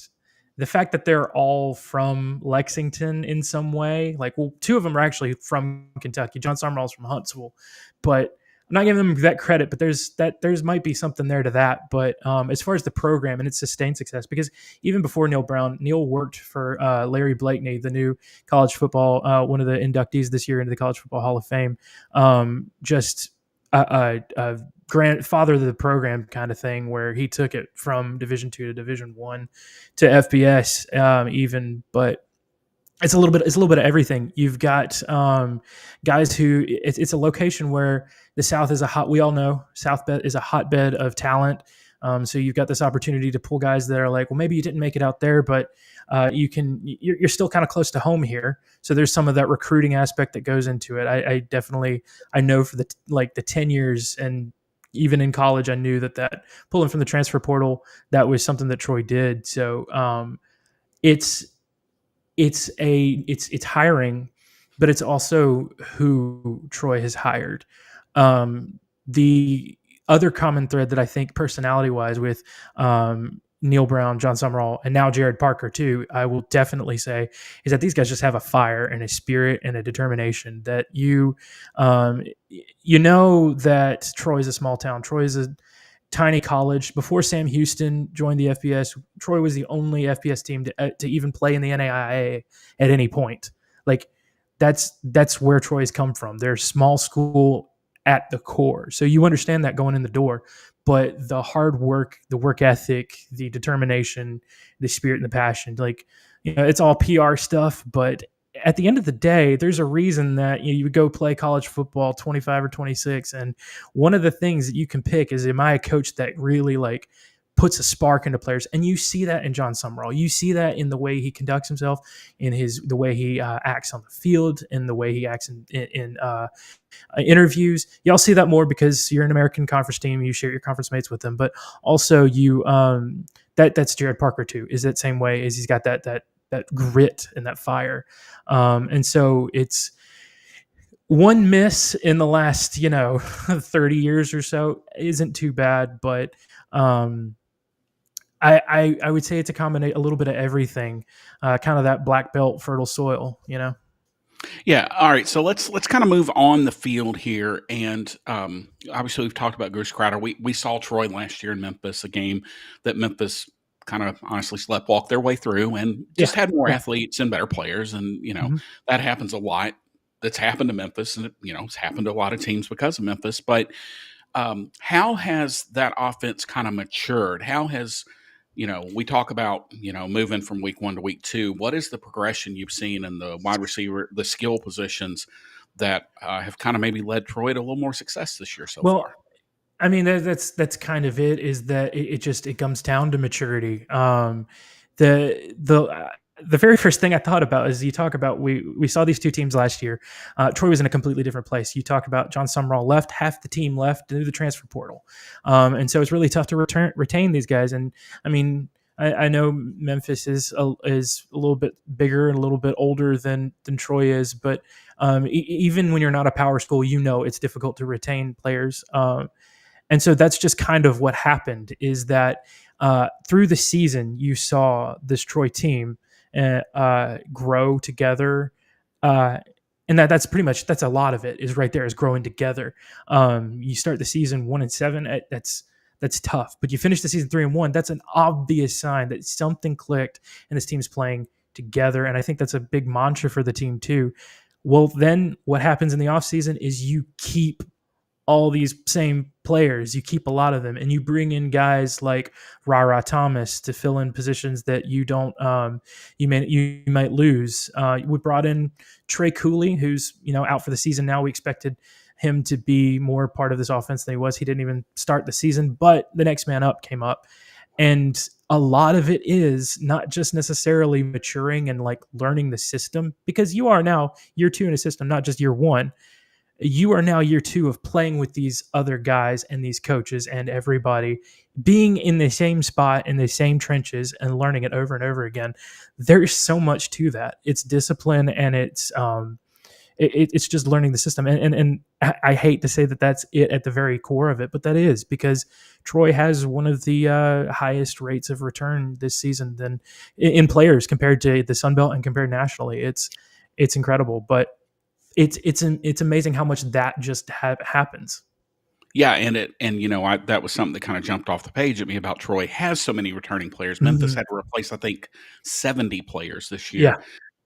the fact that they're all from Lexington in some way, two of them are actually from Kentucky. John Summerall's from Huntsville, but I'm not giving them that credit. But there's might be something there to that. But as far as the program and its sustained success, because even before Neil Brown, Neil worked for Larry Blakeney, the new college football, one of the inductees this year into the College Football Hall of Fame. Just a grandfather of the program kind of thing, where he took it from Division II to Division I to FBS, even. But it's a little bit of everything. You've got guys who it's a location where the South is we all know South Bend is a hotbed of talent. So you've got this opportunity to pull guys that are like, well, maybe you didn't make it out there, but you're still kind of close to home here. So there's some of that recruiting aspect that goes into it. I definitely, I know for the 10 years, and even in college, I knew that pulling from the transfer portal, that was something that Troy did. So it's hiring, but it's also who Troy has hired. The other common thread that I think personality-wise with Neil Brown, John Summerall, and now Jared Parker too, I will definitely say, is that these guys just have a fire and a spirit and a determination that that Troy is a small town. Troy is a tiny college. Before Sam Houston joined the FBS, Troy was the only FBS team to even play in the NAIA at any point. That's where Troy's come from. They're a small school at the core. So you understand that going in the door, but the hard work, the work ethic, the determination, the spirit and the passion, it's all PR stuff. But at the end of the day, there's a reason that you would go play college football 25 or 26. And one of the things that you can pick is, am I a coach that really puts a spark into players? And you see that in John Summerall. You see that in the way he conducts himself, in the way he acts on the field, in the way he acts in interviews. Y'all see that more because you're an American Conference team. You share your conference mates with them, but also that's Jared Parker too. Is that same way? Is he's got that grit and that fire, and so it's one miss in the last 30 years or so isn't too bad, but I would say it's a little bit of everything, kind of that black belt fertile soil. Yeah. All right. So let's kind of move on the field here, and obviously we've talked about Bruce Crowder. We saw Troy last year in Memphis, a game that Memphis kind of honestly sleptwalked their way through, and Yeah, just had more yeah. athletes and better players, and Mhm. that happens a lot. That's happened to Memphis, and it's happened to a lot of teams because of Memphis. But how has that offense kind of matured? How has we talk about moving from week 1 to week 2. What is the progression you've seen in the wide receiver, the skill positions that have kind of maybe led Troy to a little more success this year so Well, far? I mean, that's kind of it. Is that it comes down to maturity. The very first thing I thought about is you talk about we saw these two teams last year. Troy was in a completely different place. You talk about John Sumrall left, half the team left through the transfer portal, and so it's really tough to retain these guys. And I mean, I know Memphis is a little bit bigger and a little bit older than Troy is, but even when you're not a power school, it's difficult to retain players. And so that's just kind of what happened is that through the season, you saw this Troy team grow together. Uh, and that's pretty much, that's a lot of it is right there is growing together. You start the season 1-7. That's tough, but you finish the season 3-1. That's an obvious sign that something clicked and this team's playing together. And I think that's a big mantra for the team too. Well, then what happens in the offseason is you keep all these same players. You keep a lot of them, and you bring in guys like Rara Thomas to fill in positions that you don't you might lose. We brought in Trey Cooley, who's out for the season now. We expected him to be more part of this offense than he was. He didn't even start the season, but the next man up came up. And a lot of it is not just necessarily maturing and like learning the system, because you are now year 2 in a system, not just year 1. You are now year 2 of playing with these other guys and these coaches and everybody being in the same spot in the same trenches and learning it over and over again. There's so much to that. It's discipline, and it's just learning the system. And I hate to say that that's it at the very core of it, but that is because Troy has one of the highest rates of return this season than in players compared to the Sun Belt and compared nationally. It's incredible, but it's amazing how much that just happens. Yeah, and that was something that kind of jumped off the page at me about Troy has so many returning players. Memphis Mhm. had to replace, I think, 70 players this Yeah. year.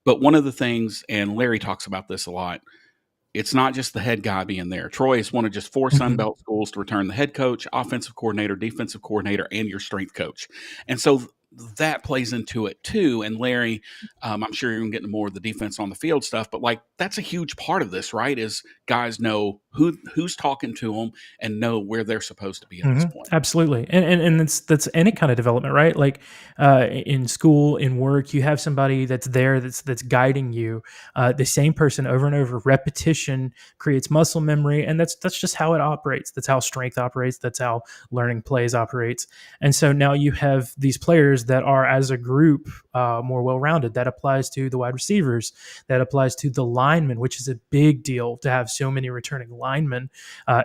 But one of the things, and Larry talks about this a lot, it's not just the head guy being there. Troy is one of just 4 Sun Mhm. Belt schools to return the head coach, offensive coordinator, defensive coordinator, and your strength coach. And so that plays into it too. And Larry, I'm sure you're going to get into more of the defense on the field stuff, but like that's a huge part of this, right? Is guys know who's talking to them and know where they're supposed to be at this point. Absolutely, and that's any kind of development, right? Like in school, in work, you have somebody that's there that's guiding you. The same person over and over. Repetition creates muscle memory, and that's just how it operates. That's how strength operates. That's how learning plays operates. And so now you have these players that are, as a group, more well-rounded. That applies to the wide receivers. That applies to the linemen, which is a big deal to have so many returning linemen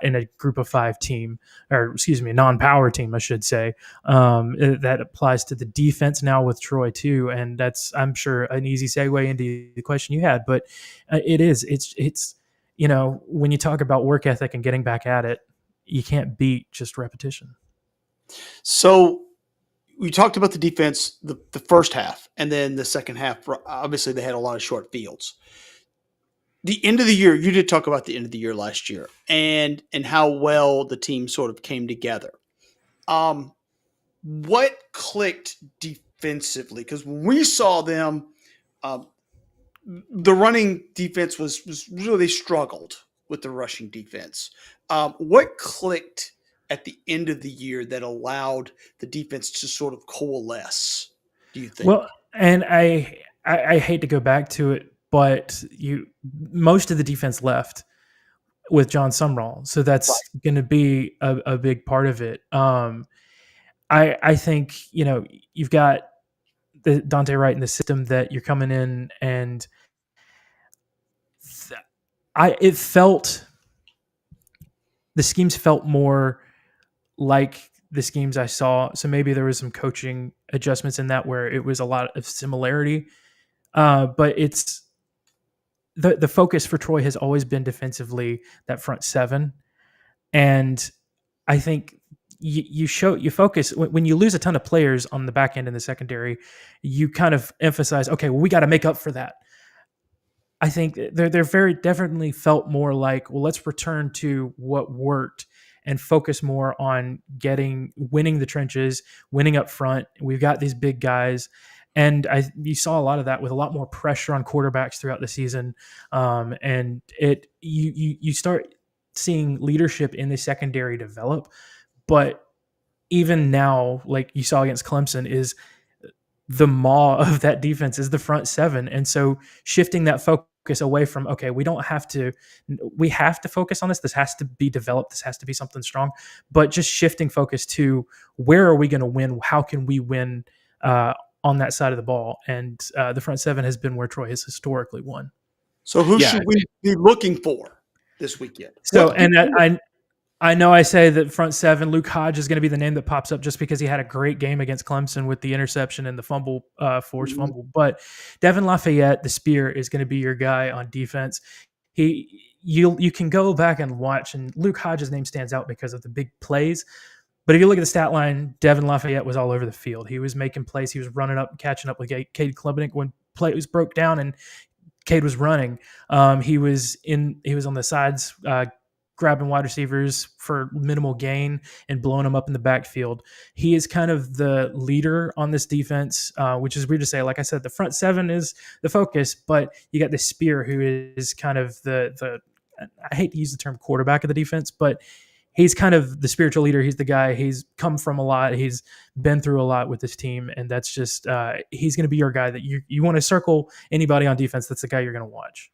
in a group of 5 team, or excuse me, a non-power team, I should say. That applies to the defense now with Troy too, and that's, I'm sure, an easy segue into the question you had. But it's when you talk about work ethic and getting back at it, you can't beat just repetition. So we talked about the defense, the first half, and then the second half. Obviously, they had a lot of short fields. The end of the year, you did talk about the end of the year last year, and how well the team sort of came together. What clicked defensively? Because when we saw them, um, the running defense was really struggled with the rushing defense. What clicked at the end of the year that allowed the defense to sort of coalesce, do you think? Well, and I hate to go back to it, but most of the defense left with John Sumrall, so Right. that's going to be a big part of it. I think you've got the Dante Wright in the system that you're coming in, and it felt, the schemes felt more like the schemes I saw. So maybe there was some coaching adjustments in that where it was a lot of similarity. But the focus for Troy has always been defensively, that front seven. And I think you focus when you lose a ton of players on the back end in the secondary, you kind of emphasize, okay, well, we got to make up for that. I think they're very definitely felt more like, well, let's return to what worked and focus more on winning the trenches, winning up front. We've got these big guys, and you saw a lot of that with a lot more pressure on quarterbacks throughout the season, and you start seeing leadership in the secondary develop. But even now, like you saw against Clemson, is the maw of that defense is the front seven. And so shifting that focus away from, okay, we have to focus on this. This has to be developed. This has to be something strong, but just shifting focus to where are we going to win? How can we win on that side of the ball? And the front seven has been where Troy has historically won. So who should we be looking for this weekend? So, I know I say that front seven, Luke Hodge is going to be the name that pops up just because he had a great game against Clemson with the interception and the forced fumble. But Devin Lafayette, the spear, is going to be your guy on defense. You can go back and watch, and Luke Hodge's name stands out because of the big plays. But if you look at the stat line, Devin Lafayette was all over the field. He was making plays. He was running up and catching up with Cade Klubnik when play was broke down and Cade was running. He was on the sides, grabbing wide receivers for minimal gain and blowing them up in the backfield. He is kind of the leader on this defense, which is weird to say. Like I said, the front seven is the focus, but you got the spear who is kind of the I hate to use the term quarterback of the defense, but he's kind of the spiritual leader. He's the guy. He's come from a lot. He's been through a lot with this team, and that's just he's going to be your guy that you want to circle anybody on defense. That's the guy you're going to watch.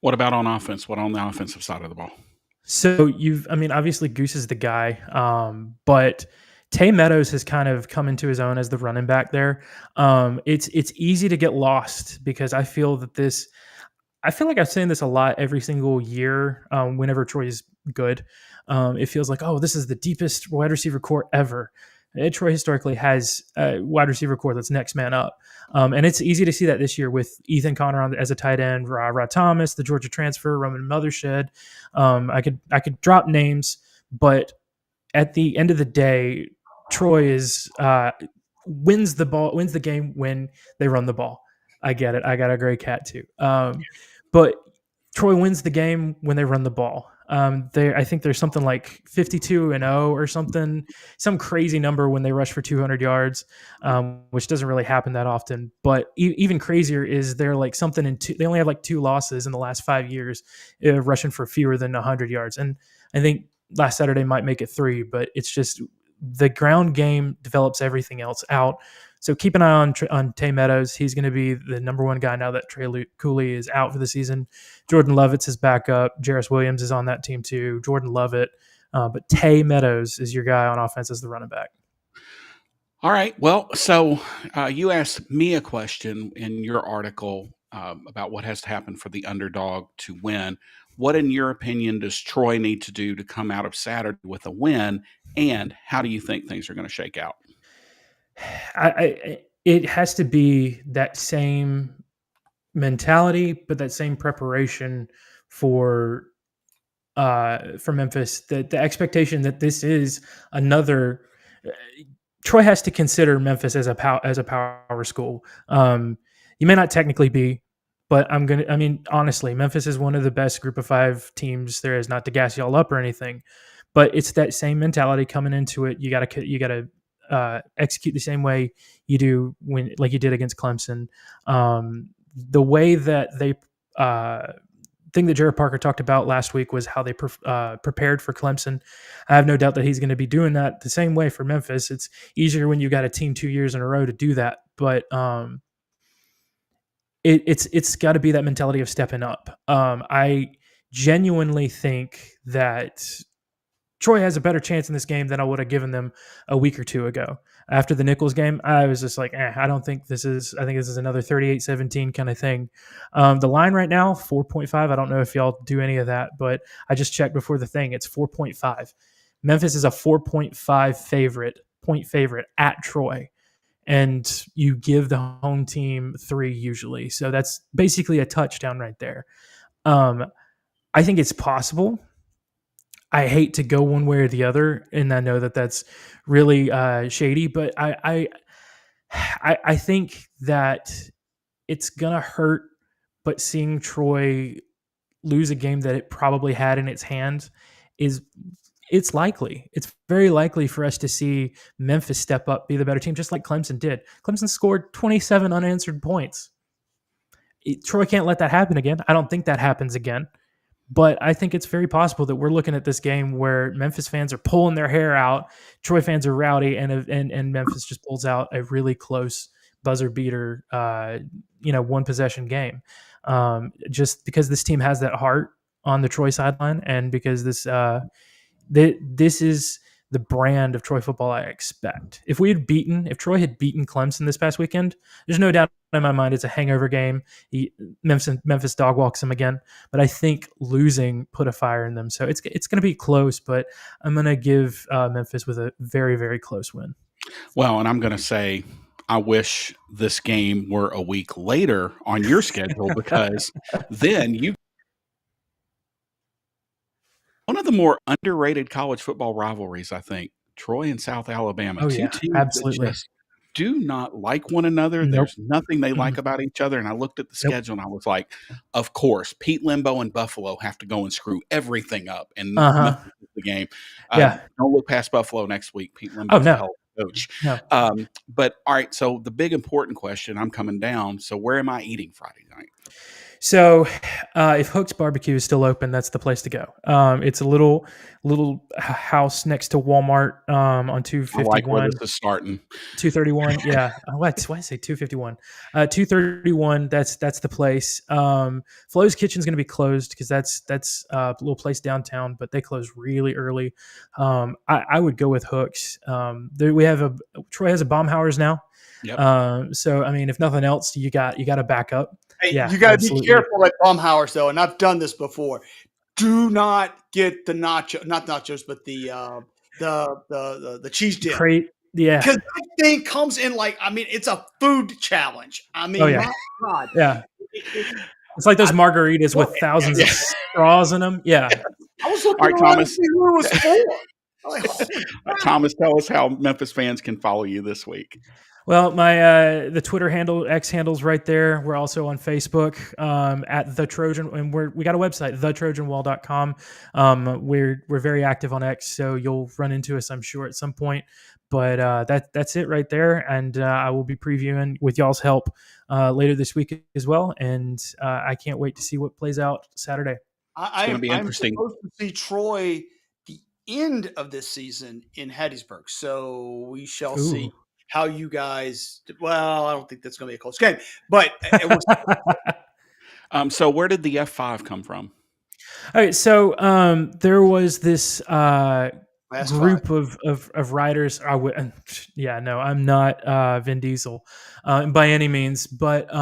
What about on offense? What on the offensive side of the ball? So obviously Goose is the guy, but Tay Meadows has kind of come into his own as the running back there. It's easy to get lost because I feel like I'm saying this a lot every single year whenever Troy's good. It feels like, oh, this is the deepest wide receiver core ever. Troy historically has a wide receiver core that's next man up. And it's easy to see that this year with Ethan Connor as a tight end, Rod Thomas, the Georgia transfer, Roman Mothershed. I could drop names, but at the end of the day, Troy wins the game when they run the ball. I get it. I got a gray cat too. But Troy wins the game when they run the ball. I think there's something like 52-0 or something, some crazy number when they rush for 200 yards, which doesn't really happen that often. But even crazier is they're like something they only have like 2 losses in the last 5 years, rushing for fewer than 100 yards. And I think last Saturday might make it 3, but it's just the ground game develops everything else out. So keep an eye on Tay Meadows. He's going to be the number one guy now that Trey Cooley is out for the season. Jordan Lovett's his backup. Jarris Williams is on that team too. Jordan Lovett. But Tay Meadows is your guy on offense as the running back. All right. Well, so you asked me a question in your article about what has to happen for the underdog to win. What, in your opinion, does Troy need to do to come out of Saturday with a win? And how do you think things are going to shake out? It has to be that same mentality, but that same preparation for Memphis. The expectation that this is another. Troy has to consider Memphis as a power school. You may not technically be, but honestly, Memphis is one of the best Group of 5 teams there is. Not to gas y'all up or anything, but it's that same mentality coming into it. You gotta execute the same way you do like you did against Clemson. The way that they thing that Jared Parker talked about last week was how they prepared for Clemson. I have no doubt that he's going to be doing that the same way for Memphis. It's easier when you've got a team 2 years in a row to do that, but it's got to be that mentality of stepping up. I genuinely think that Troy has a better chance in this game than I would have given them a week or two ago. After the Nichols game, I was just like, I think this is another 38-17 kind of thing. The line right now, 4.5. I don't know if y'all do any of that, but I just checked before the thing. It's 4.5. Memphis is a 4.5 point favorite at Troy. and you give the home team 3 usually. So that's basically a touchdown right there. I think it's possible. I hate to go one way or the other, and I know that that's really shady, but I think that it's gonna hurt. But seeing Troy lose a game that it probably had in its hands is it's likely. It's very likely for us to see Memphis step up, be the better team, just like Clemson did. Clemson scored 27 unanswered points. Troy can't let that happen again. I don't think that happens again. But I think it's very possible that we're looking at this game where Memphis fans are pulling their hair out, Troy fans are rowdy, and Memphis just pulls out a really close buzzer beater, one possession game. Just because this team has that heart on the Troy sideline, and because this is the brand of Troy football I expect. If Troy had beaten Clemson this past weekend, there's no doubt in my mind it's a hangover game. Memphis dog walks them again, but I think losing put a fire in them. So it's going to be close, but I'm going to give Memphis with a very, very close win. Well, and I'm going to say I wish this game were a week later on your schedule because then you one of the more underrated college football rivalries, I think, Troy and South Alabama. Oh, Two yeah, teams absolutely. that just do not like one another. Nope. There's nothing they like about each other. And I looked at the schedule and I was like, of course, Pete Limbo and Buffalo have to go and screw everything up. And Memphis is the game. Don't look past Buffalo next week. Pete Limbo's a hell of a coach. No. But all right, so the big important question, I'm coming down. So where am I eating Friday night? So, if Hook's Barbecue is still open, that's the place to go. It's a little house next to Walmart on 251. I like where this is starting. 231. Yeah. Why did I say 251? 231. That's the place. Flo's Kitchen is going to be closed because that's a little place downtown, but they close really early. I would go with Hook's. Troy has a Baumhauer's now. Yep. So I mean, if nothing else, you got to back up. Hey, Yeah, you got to absolutely. be careful at Baumhauer's though, and I've done this before. Do not get the not nachos, but the cheese dip. Crate, yeah, because that thing comes in it's a food challenge. I mean, my God, yeah. It's like those margaritas with thousands of straws in them. Yeah. I was looking around to see who it was for. Like, Thomas, tell us how Memphis fans can follow you this week. Well, my the Twitter handle, X handle's right there. We're also on Facebook at The Trojan, and we got a website, thetrojanwall.com. We're very active on X, so you'll run into us, I'm sure, at some point. But that's it right there, and I will be previewing with y'all's help later this week as well. And I can't wait to see what plays out Saturday. It's going to be interesting. I'm supposed to see Troy the end of this season in Hattiesburg, so we shall see how you guys. Well, I don't think that's going to be a close game, but it was. So where did the F5 come from? All right, so there was this group of riders. I'm not Vin Diesel by any means, but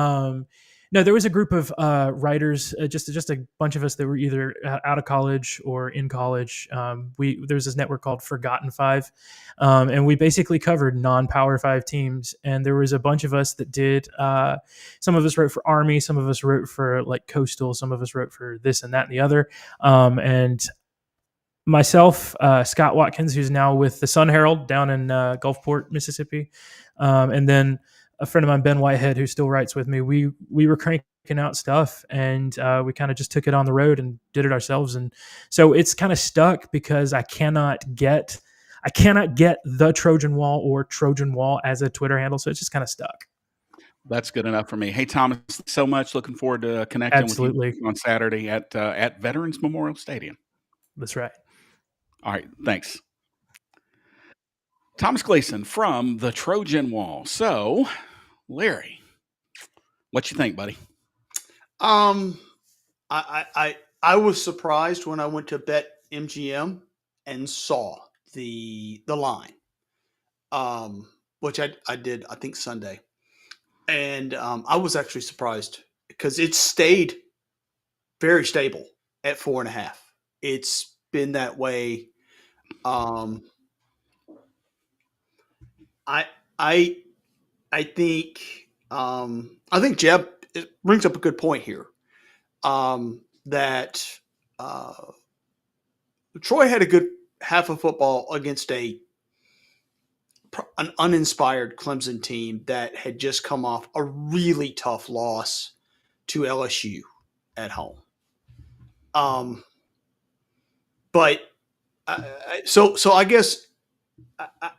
no, there was a group of writers, just a bunch of us that were either out of college or in college. There's this network called Forgotten Five, and we basically covered non-Power 5 teams. And there was a bunch of us that did. Some of us wrote for Army, some of us wrote for like Coastal, some of us wrote for this and that and the other. And myself, Scott Watkins, who's now with the Sun Herald down in Gulfport, Mississippi, and then a friend of mine, Ben Whitehead, who still writes with me. We were cranking out stuff, and we kind of just took it on the road and did it ourselves. And so it's kind of stuck because I cannot get the Trojan Wall or Trojan Wall as a Twitter handle. So it's just kind of stuck. That's good enough for me. Hey, Thomas, so much. Looking forward to connecting with you on Saturday at Veterans Memorial Stadium. That's right. All right. Thanks. Thomas Gleason from the Trojan Wall. So, Larry, what you think, buddy? I was surprised when I went to Bet MGM and saw the line, which I did, I think Sunday, and I was actually surprised because it stayed very stable at 4.5. It's been that way. I I think Jeb brings up a good point here. That Troy had a good half of football against an uninspired Clemson team that had just come off a really tough loss to LSU at home. But so I guess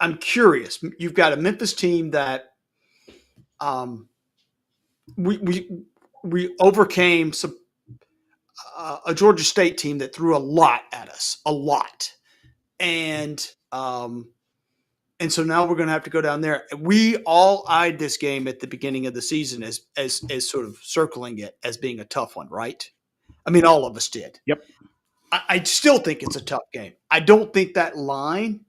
I'm curious. You've got a Memphis team that we overcame a Georgia State team that threw a lot at us, a lot, and so now we're going to have to go down there. We all eyed this game at the beginning of the season as sort of circling it as being a tough one, right? I mean, all of us did. Yep. I still think it's a tough game. I don't think that line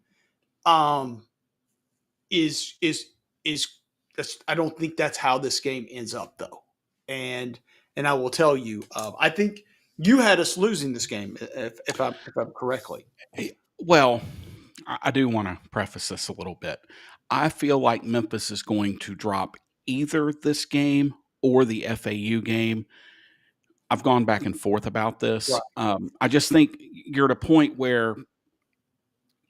is I don't think that's how this game ends up, though. And I will tell you, I think you had us losing this game, if I'm correctly. Well, I do want to preface this a little bit. I feel like Memphis is going to drop either this game or the FAU game. I've gone back and forth about this. Right. I just think you're at a point where,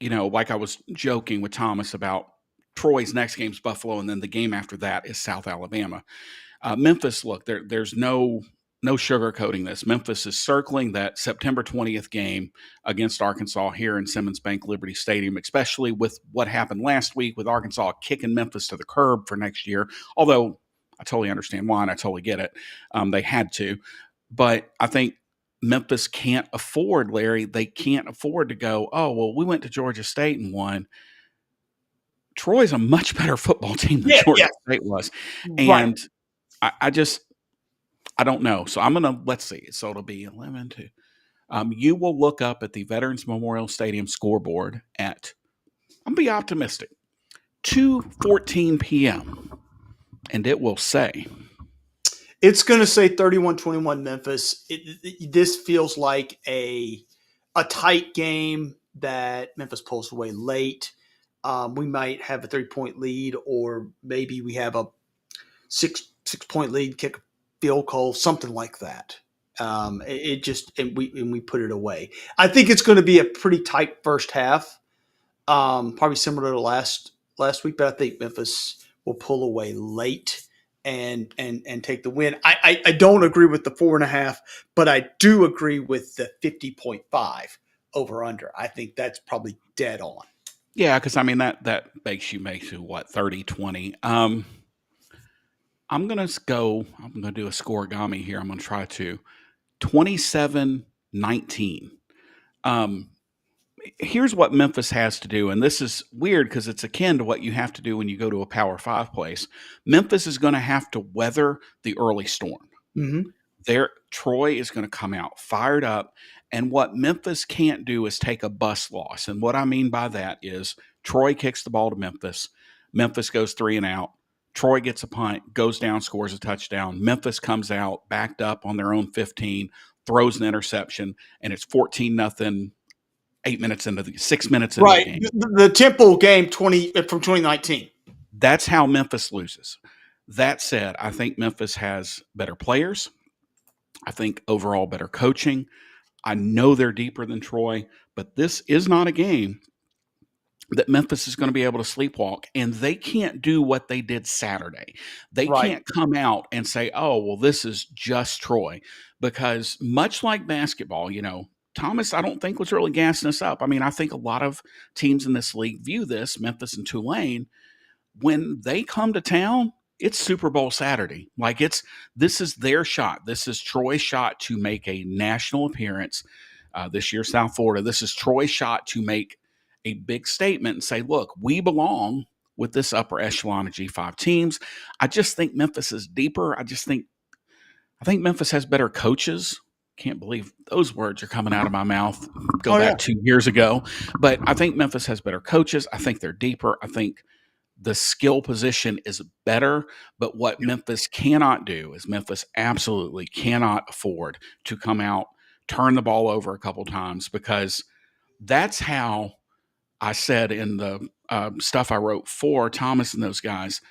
like I was joking with Thomas about Troy's next game's Buffalo, and then the game after that is South Alabama. Memphis, look, there's no sugarcoating this. Memphis is circling that September 20th game against Arkansas here in Simmons Bank Liberty Stadium, especially with what happened last week with Arkansas kicking Memphis to the curb for next year. Although I totally understand why, and I totally get it. They had to. But I think Memphis can't afford, Larry, they can't afford to go, oh, well, we went to Georgia State and won. Troy's a much better football team than Georgia State was. And I don't know. So I'm going to, let's see. So it'll be 11-2. You will look up at the Veterans Memorial Stadium scoreboard at, I'm going to be optimistic, 2:14 p.m. And it will say, it's going to say 31-21 Memphis. This feels like a tight game that Memphis pulls away late. We might have a 3-point lead, or maybe we have a six-point lead, kick a field goal, something like that. And we put it away. I think it's going to be a pretty tight first half, probably similar to last week, but I think Memphis will pull away late and take the win. I don't agree with the 4.5, but I do agree with the 50.5 over under. I think that's probably dead on. Yeah, because I mean that makes you what, 30-20. I'm gonna do a scoregami here. I'm gonna try to 27-19. Here's what Memphis has to do, and this is weird because it's akin to what you have to do when you go to a Power 5 place. Memphis is going to have to weather the early storm. Mm-hmm. Troy is going to come out fired up, and what Memphis can't do is take a bus loss. And what I mean by that is Troy kicks the ball to Memphis. Memphis goes 3 and out. Troy gets a punt, goes down, scores a touchdown. Memphis comes out backed up on their own 15, throws an interception, and it's 14-0. 6 minutes into the game. The Temple game from 2019. That's how Memphis loses. That said, I think Memphis has better players. I think overall better coaching. I know they're deeper than Troy, but this is not a game that Memphis is going to be able to sleepwalk, and they can't do what they did Saturday. They can't come out and say, oh, well, this is just Troy, because much like basketball, Thomas, I don't think was really gassing us up. I mean, I think a lot of teams in this league view this, Memphis and Tulane, when they come to town, it's Super Bowl Saturday. Like this is their shot. This is Troy's shot to make a national appearance this year, South Florida. This is Troy's shot to make a big statement and say, look, we belong with this upper echelon of G5 teams. I just think Memphis is deeper. I think Memphis has better coaches. Can't believe those words are coming out of my mouth. Go back 2 years ago. But I think Memphis has better coaches. I think they're deeper. I think the skill position is better. But what Memphis cannot do is Memphis absolutely cannot afford to come out, turn the ball over a couple times, because that's how I said in the stuff I wrote for Thomas and those guys,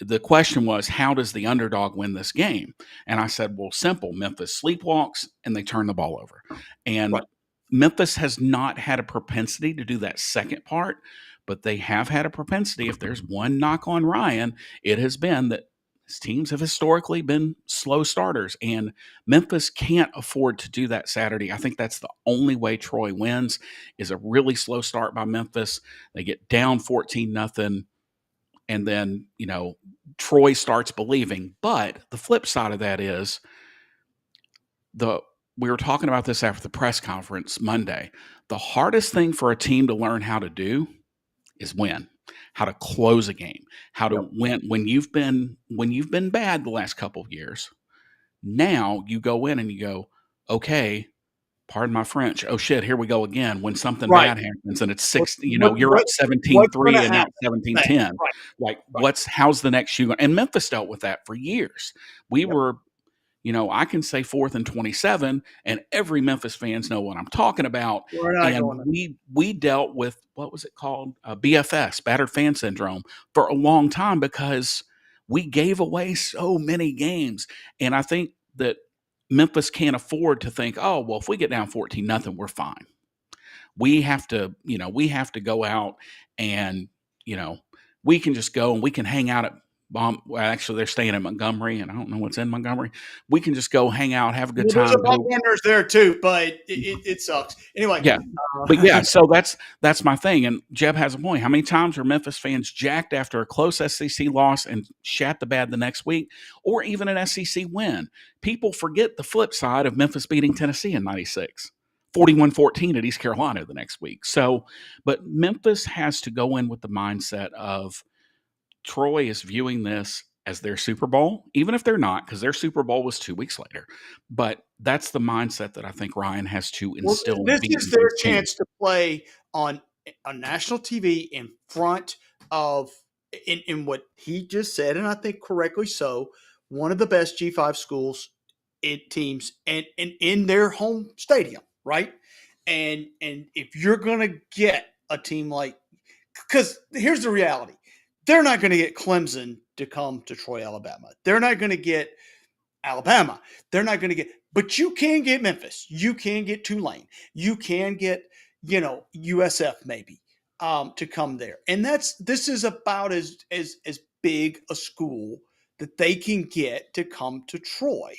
the question was, how does the underdog win this game? And I said, well, simple. Memphis sleepwalks and they turn the ball over. And Right. Memphis has not had a propensity to do that second part, but they have had a propensity. If there's one knock on Ryan, it has been that his teams have historically been slow starters, and Memphis can't afford to do that Saturday. I think that's the only way Troy wins is a really slow start by Memphis. They get down 14-0, and then, Troy starts believing. But the flip side of that is we were talking about this after the press conference Monday. The hardest thing for a team to learn how to do is win, how to close a game, how to win when you've been bad the last couple of years. Now you go in and you go, okay, pardon my French. Oh shit, here we go again. When something Right. bad happens and it's What- 6, what- you're up what- 17-3 and now happen? 17-10. Right. Like, how's the next shoe going? And Memphis dealt with that for years. We were, I can say 4th and 27, and every Memphis fans know what I'm talking about. We're not And going we dealt with, what was it called? BFS, battered fan syndrome, for a long time because we gave away so many games. And I think that Memphis can't afford to think, oh, well, if we get down 14-0, we're fine. We have to go out and, we can just go and we can hang out at actually, they're staying in Montgomery, and I don't know what's in Montgomery. We can just go hang out, have a good time. There's a Buccaneers there too, but it sucks. Anyway. Yeah. But yeah, so that's my thing. And Jeb has a point. How many times are Memphis fans jacked after a close SEC loss and shat the bed the next week, or even an SEC win? People forget the flip side of Memphis beating Tennessee in 96. 41-14 at East Carolina the next week. So, but Memphis has to go in with the mindset of Troy is viewing this as their Super Bowl, even if they're not, because their Super Bowl was 2 weeks later. But that's the mindset that I think Ryan has to instill. Well, this is their chance to play on national TV in front of, in what he just said, and I think correctly so, one of the best G5 schools teams and in their home stadium, right? And if you're going to get a team like, because here's the reality. They're not going to get Clemson to come to Troy, Alabama. They're not going to get Alabama. They're not going to get, but you can get Memphis. You can get Tulane. You can get, USF maybe to come there. And this is about as big a school that they can get to come to Troy.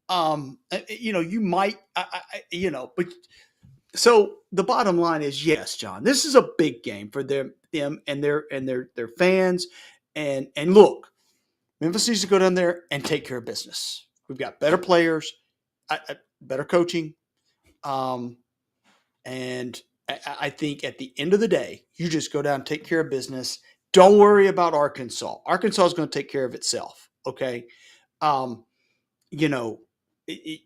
You might, but so the bottom line is, yes, John, this is a big game for them and their fans. And look, Memphis needs to go down there and take care of business. We've got better players, better coaching. And I think at the end of the day, you just go down and take care of business. Don't worry about Arkansas. Arkansas is going to take care of itself. Okay.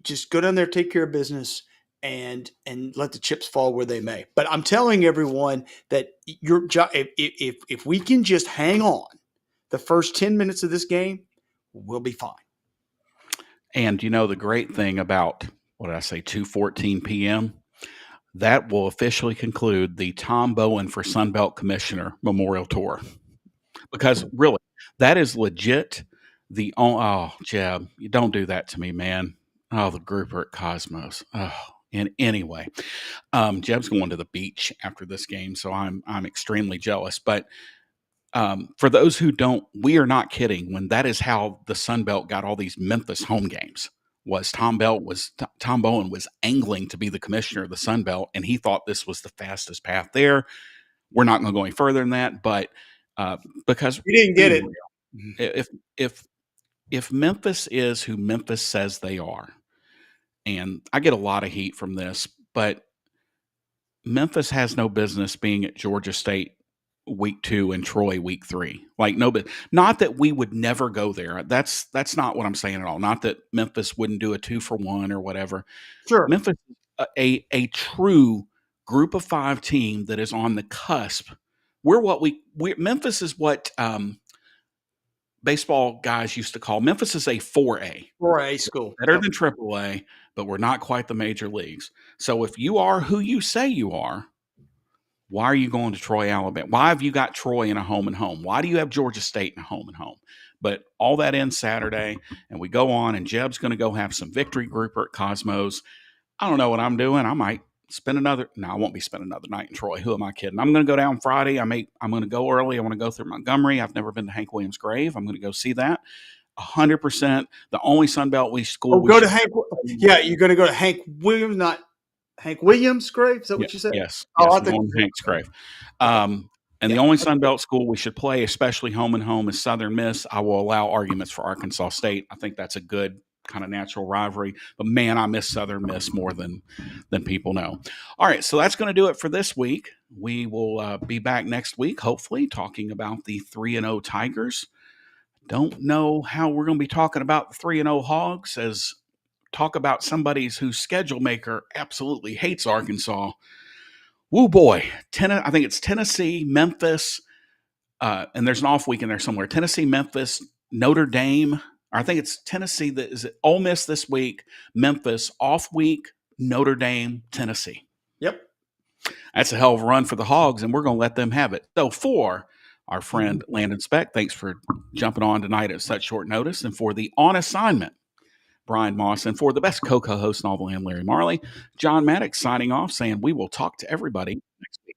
Just go down there, take care of business, and let the chips fall where they may. But I'm telling everyone that if we can just hang on the first 10 minutes of this game, we'll be fine. And the great thing about, what did I say, 2:14 p.m., that will officially conclude the Tom Bowen for Sunbelt Commissioner Memorial Tour. Because really, that is legit Jeb, you don't do that to me, man. Oh, the grouper at Cosmos. Oh, and anyway, Jeb's going to the beach after this game, so I'm extremely jealous. But for those who don't, we are not kidding when that is how the Sun Belt got all these Memphis home games. Tom Bowen was angling to be the commissioner of the Sun Belt, and he thought this was the fastest path there. We're not going to go any further than that, but because you didn't get it. If Memphis is who Memphis says they are, and I get a lot of heat from this, but Memphis has no business being at Georgia State week 2 and Troy week 3. Like, no, but not that we would never go there. That's not what I'm saying at all. Not that Memphis wouldn't do a 2-for-1 or whatever. Sure. Memphis, a true group of 5 team that is on the cusp. Memphis is what baseball guys used to call Memphis is a 4A. 4A school. Better than AAA, but we're not quite the major leagues. So if you are who you say you are, why are you going to Troy, Alabama? Why have you got Troy in a home and home? Why do you have Georgia State in a home and home? But all that ends Saturday, and we go on, and Jeb's going to go have some victory grouper at Cosmos. I don't know what I'm doing. I might spend another. No, I won't be spending another night in Troy. Who am I kidding? I'm going to go down Friday. I'm going to go early. I want to go through Montgomery. I've never been to Hank Williams' grave. I'm going to go see that. 100%. The only Sunbelt school. Go to Hank. Yeah, you're going to go to Hank Williams, not Hank Williams' grave. Is that what you said? Yes. Oh, yes, I think Hank's grave. And the only Sunbelt school we should play, especially home and home, is Southern Miss. I will allow arguments for Arkansas State. I think that's a good kind of natural rivalry. But man, I miss Southern Miss more than people know. All right, so that's going to do it for this week. We will be back next week, hopefully, talking about the 3-0 Tigers. Don't know how we're going to be talking about the 3-0 Hogs, as talk about somebody's whose schedule maker absolutely hates Arkansas. Woo boy, I think it's Tennessee, Memphis, and there's an off week in there somewhere. Tennessee, Memphis, Notre Dame. Or I think it's Tennessee. Is it Ole Miss this week? Memphis, off week, Notre Dame, Tennessee. Yep. That's a hell of a run for the Hogs, and we're going to let them have it. So for our friend Landon Speck, thanks for jumping on tonight at such short notice. And for the on assignment, Brian Moss, and for the best co-host in all the land, Larry Marley, John Maddox signing off, saying we will talk to everybody next week.